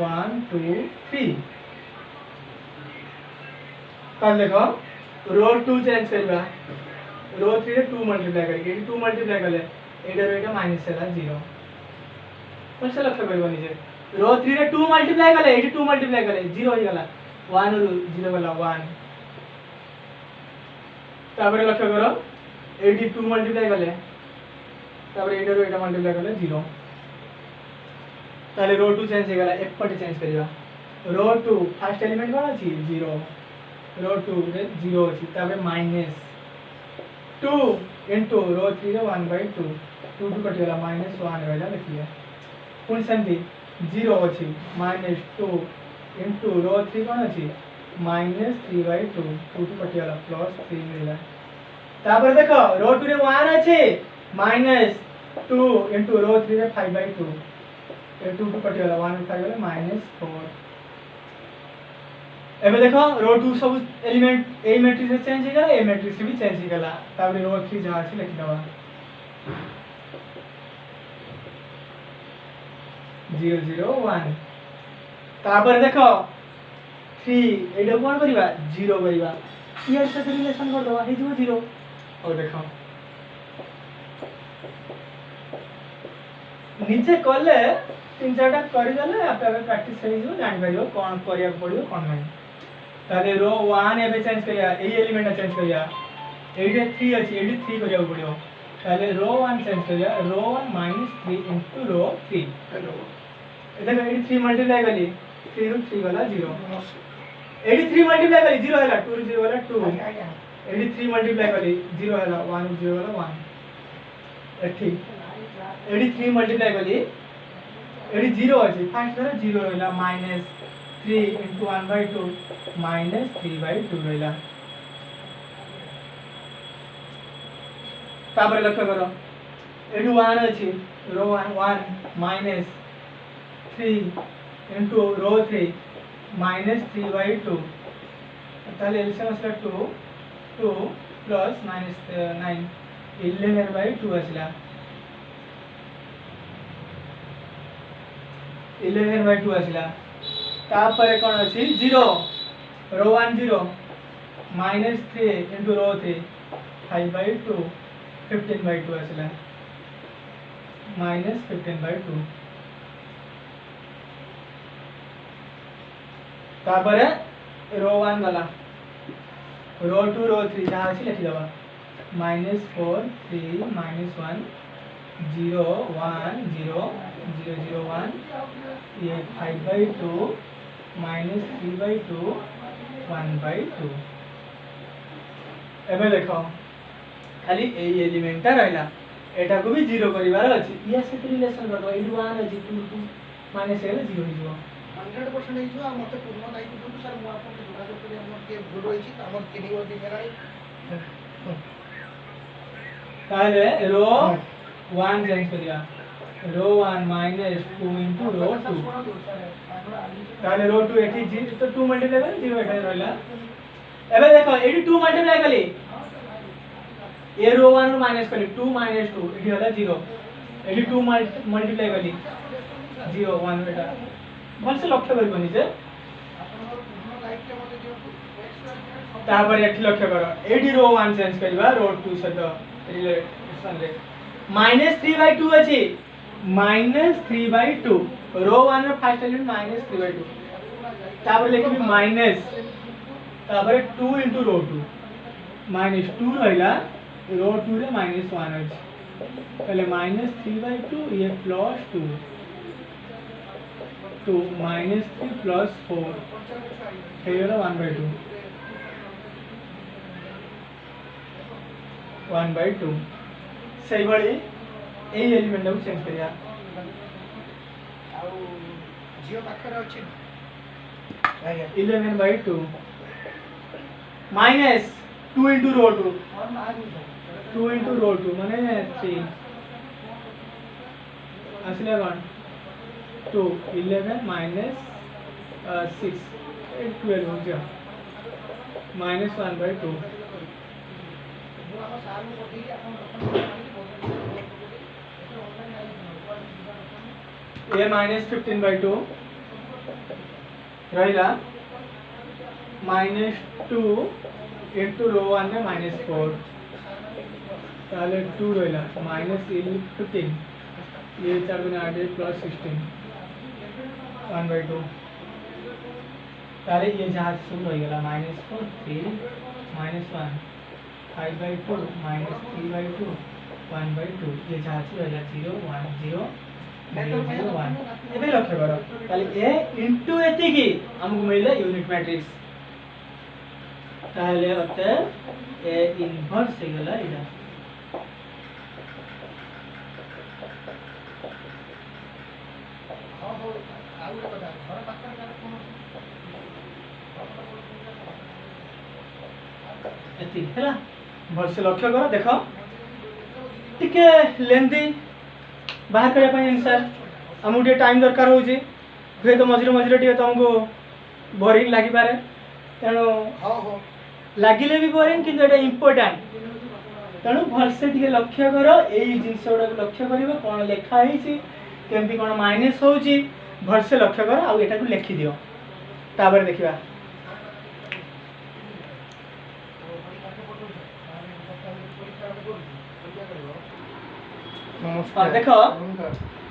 1 2 3 ताले देखो रो 2 चेंज करबा रो 3 रे 2 मल्टीप्लाई करके 2 मल्टीप्लाई करले एटा रो एटा माइनस हैला 0 कोन से लक्ष्य करबो निजे रो 3 रे 2 मल्टीप्लाई कले एठी 2 मल्टीप्लाई कले 0 हो गला 1 रु 0 गला 1 तापर लक्ष्य करो एठी 2 मल्टीप्लाई कले तापर एटा रो एटा मल्टीप्लाई कले 0 ताले रो 2 चेंज हो गला एक पट चेंज करिया रो 2 फर्स्ट एलिमेंट कोन अछि 0 रो 2 रे 0 अछि तापर माइनस 2 into रो 3 रे 1/2 2 2 कटि गला -1 रहला लिखिया पुन सेमती 0 अछि -2 into रो 3 कोन अछि -3/2 2 2 कटि गला +3 मिला तापर देखो रो 2 रे 1 अछि -2 into रो 3 रे 5/2 ए 2 2 कटि गला 1 5 गला -4 एबे देखो रो 2 सब एलिमेंट ए मैट्रिक्स से चेंज हो गला ए मैट्रिक्स से भी चेंज हो गला तापर रो 3 जहां से लिख दवा 0 0 1 तापर देखो 3 एडो कोन करिवा 0 करिवा ये से रिलेशन कर दवा हे जो 0 और देखो नीचे कले तीन चारटा करि दले आपे प्रैक्टिस करि जो जानि परियो कोन करिया पड़ियो कोन नै ताले रो 1 एबे चेंज करिया ए एलिमेंट चेंज करिया एडे 3 अछि एडे 3 करिया पड़ियो ताले रो 1 चेंज करिया रो 1 -3 into रो 3 हेलो देखो एडी 3 मल्टीप्लाई कली 3 ରୁ 3 गला 0 एडी 3 मल्टीप्लाई कली 0 हैला 2 ରୁ 0 गला 2 एडी 3 मल्टीप्लाई कली 0 हैला 1 ରୁ 0 गला 1 एठी एडी 3 मल्टीप्लाई कली एडी 0 अछि फर्स्ट रे 0 रहला -3 into 1/2 -3/2 रहला तापर लक्ष्य करो एडी 1 अछि रो 1 -3 into रो 3 -3/2 ताले एलसीएम असला 2 plus -9 11/2 असला 11/2 असला तापर कोन अछि 0 रो 1 0 -3 into रो 3 5/2 15/2 असला -15/2 तापर रो 1 गला रो 2 रो 3 जहां से लिख दवा -4 3 -1 0 1 0 0 0 1 ये 5/2 -3/2 1/2 एबे देखो खाली ए एलिमेंट रहला एटा को भी 0 करिवार अछि या से रिलेशन करबो 1 अछि 2 2 माइनस 0 0 हो 100% है जो मते पूर्ण दायित्व दु सर मु आपन जोगाजोग करी हमर के भूल होई छी हमर केनी वर्दी फेराई ताले रो 1 चेंज करिया रो 1 -2 into रो 2 ताले रो 2 एठी जी तो 2 मल्टीप्लाई कर 0 एटा रहला एबे देखो एठी 2 मल्टीप्लाई कली ए रो 1 रो माइनस कली 2 -2 एठी होला 0 एठी 2 मल्टीप्लाई कली 0 1 बेटा भल से लक्ष्य करबनी जे तापर एठी लक्ष्य करो एठी रो 1 चेंज करबा रो 2 सहित रिलेशन रे -3/2 अछि -3/2 रो 1 रो फर्स्ट एलिमेंट -3/2 तापर लिखबी माइनस तापर 2 into रो 2 -2 रहला रो 2 रे -1 अछि पहले -3/2 ये +2 2 -3 + 4 हेयरा 1/2 1/2 सही बड़ी ए एलिमेंट को चेंज करिया आ जियो पाखर अछि 11/2 माइनस 2 into रो 2 2 into रो 2 माने 3 असले वन 2 11 minus 6 12 हो गया -1/2 ये -15/2 रहिला -2 into रो 1 में -4 ताले 2 रहिला -15 ये 4 × 8 + 16 1/2 तारे ये जहाँ शुरू हो गया -4 3 -1 5/2 -3/2 1/2 ये जहाँ शुरू हो गया 0 1 0 0 0 1 ये लक्ष्य करो ताले a इनटू एति की हमको मिले यूनिट मैट्रिक्स ताले अते a इनवर्स हो गला इडा एति हैला भलसे लक्ष्य करो देखो टिके लेंदी बाहर करबा पई आंसर हमु टे टाइम दरकार होची फे तो मझिरे मझिरे टिके तुमको बोरिंग लागि पारे तेनो लागिले भी बोरिंग किंतु एटा इंपोर्टेंट तेणु भलसे टिके लक्ष्य करो एई जिंस गुडा लक्ष्य करिवो कोन लेखा हेची केमती कोन माइनस होची भलसे लक्ष्य करो आ एटा को लिखि दियो ताबर देखिबा नमस्कार देखो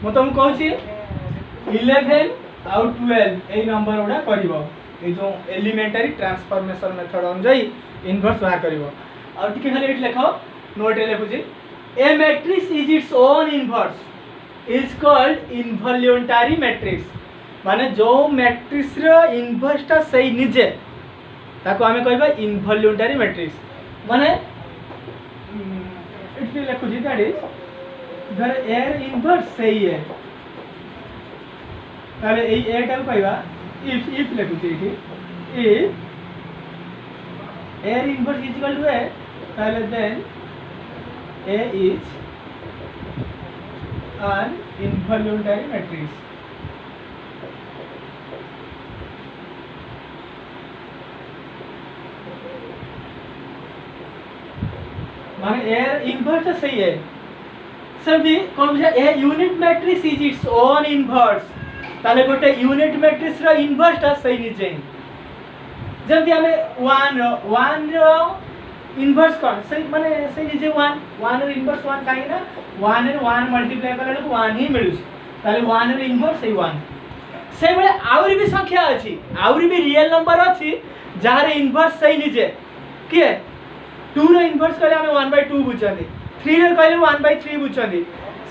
मु तुम कहूची 11 आउ 12 ए नंबर उडा करिवो ए जो एलिमेंटरी ट्रांसफॉर्मेशन मेथड अनुसार इनवर्स बाहर करिवो आ टिके खाली एट लिखो नोट रे लिखुची A matrix is its own inverse is called involuntary matrix माने जो मैट्रिक्स रो इनवर्स ता सही निजे ताको हमें कहबा इनवॉल्यूंटरी मैट्रिक्स माने इट लिखुची दैट इज धर एयर इनवर्स सही है ताले ए एटा को कहबा इफ लिखुची इठी इफ एयर inverse is equal to A ताले then A is an involuntary matrix माने एयर इनवर्स तो सही है समझी कौन सा A unit matrix is its own inverse ताले गोटे यूनिट मैट्रिक्स रो इनवर्स ता सही नि जाई जब हमें 1 रो इनवर्स कोन सही माने सही निजे 1 रो इनवर्स 1 काहे ना 1 रे 1 मल्टीप्लाई करले को 1 ही मिलुस ताले 1 रो इनवर्स सही 1 से बळे आउरी भी संख्या अछि आउरी भी रियल नंबर अछि जहार इनवर्स सही निजे के 2 रो इनवर्स करे हमें 1/2 बुझानी 3 रो कहले 1/3 बुझानी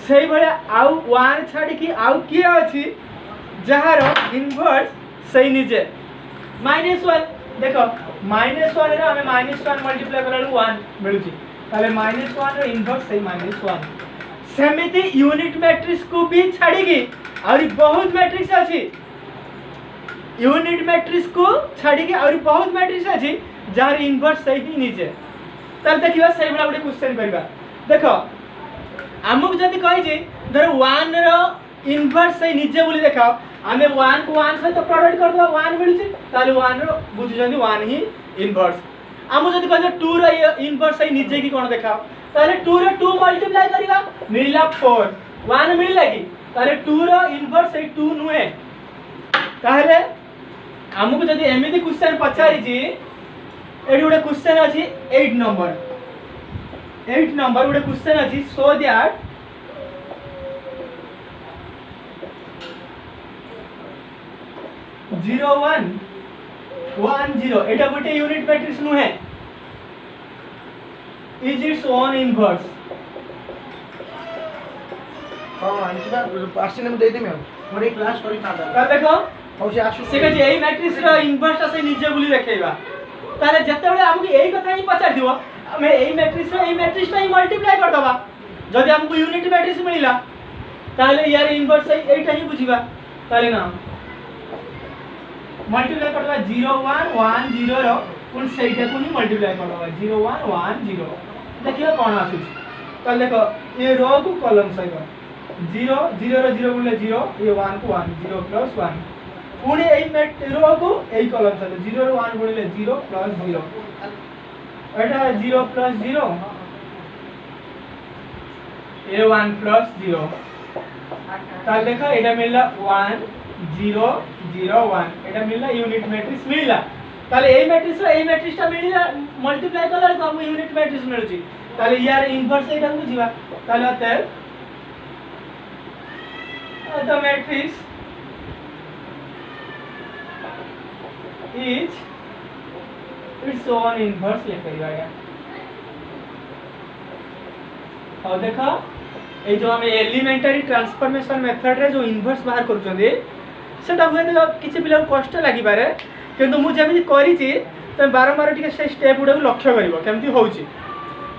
सेही बळे आउ 1 छाडी की आउ के अछि जहार इनवर्स सही निजे -1 देखो -1 रे हमें -1 मल्टीप्लाई करले 1 मिलुची ताले -1 रो इनवर्स सही -1 सेमिति यूनिट मैट्रिक्स को भी छाडी की और बहुत मैट्रिक्स अछि यूनिट मैट्रिक्स को छाडी की और बहुत मैट्रिक्स अछि जहार इनवर्स सही ही निजे तब देखिबा सही बड़ा बड़ी क्वेश्चन करबा देखो हमक जदी कहि जे धर 1 रो इनवर्स सही निजे बोली देखाओ हमें 1 को 1 से तो प्रोडक्ट कर दो 1 मिलछि ताले 1 रो बुझि जंदी 1 ही इनवर्स हमु जदी कहि 2 रो इनवर्स सही निजे की कोन देखाओ ताले 2 रो 2 मल्टीप्लाई करिबा मिलला 4 1 मिलला की ताले 2 रो इनवर्स सही 2 नुहे ताले हमक जदी एमिति क्वेश्चन पछारी जी एडी गोटे क्वेश्चन अछि 8 नंबर गोटे क्वेश्चन अछि so that zero one one zero एटा गोटे यूनिट मैट्रिक्स नु है इज इट्स ओन इनवर्स हां आंसर आसीने में दे दे मैं मोरे क्लास करी था का देखो हो से आसु से कहि एई मैट्रिक्स रो इनवर्स से निजे बोली देखैबा ताले जते बेले हमकु एई कथा ही पचार दिबो हमें एई मैट्रिक्स ही मल्टीप्लाई कर दबा जदि हमकु यूनिट मैट्रिक्स मिलिला ताले यार इनवर्स एईटा ही बुझिबा ताले ना मल्टीप्लाई कर दबा 0 1 1 0 रो कोन सेटा को ही मल्टीप्लाई कर दबा 0 1 1 0 देखियो कोन आसु ताले देखो ये रो को कॉलम सही 0 0 रो 0 बोले 0 ये 1 को 1 0 प्लस 1 पुणे एई मैट रो को एई कॉलम सही 0 रो 1 बोले 0 प्लस 0 एटा 0 प्लस 0 ये 1 प्लस 0 ताले देखो एटा मिलला 1 0 0 1 एटा मिलला यूनिट मैट्रिक्स मिलला ताले एई मैट्रिक्स ता मिलला मल्टीप्लाई करला तो हम यूनिट मैट्रिक्स मिलुची ताले यार इनवर्स एटा बुझिबा ताले अते matrix is its own inverse लिखिबा या और देखो ए जो हम एलिमेंटरी ट्रांसफॉर्मेशन मेथड रे जो इनवर्स बाहर करछोंदी सेटा हुए तो किछि पिला कष्ट लागि पारे किंतु मु जेमि करी छी तो बारंबार टिके से स्टेप गुडा लक्ष्य करिवो केमति होउची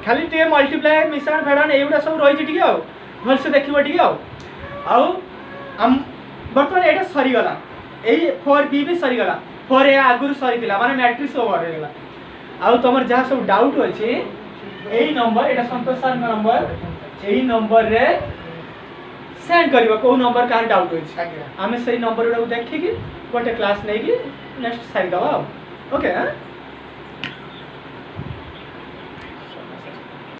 खाली टिके मल्टीप्लाई मिश्रण फेडन एउडा सब रही टिके आ भल से देखिबो टिके आ हम बर्तमान एटा सरी गला ए 4b भी सरी गला 4a आगुर सरी दिला माने मैट्रिक्स ओवर हो गेला आ तमर जहा सब डाउट अछि एई नंबर एटा संतोष सर नंबर एई नंबर रे सेंड करिवो को नंबर कार डाउट अछि हमें सही नंबर उडा देखि कि गोटे क्लास नै कि नेक्स्ट साइड दवा ओके हां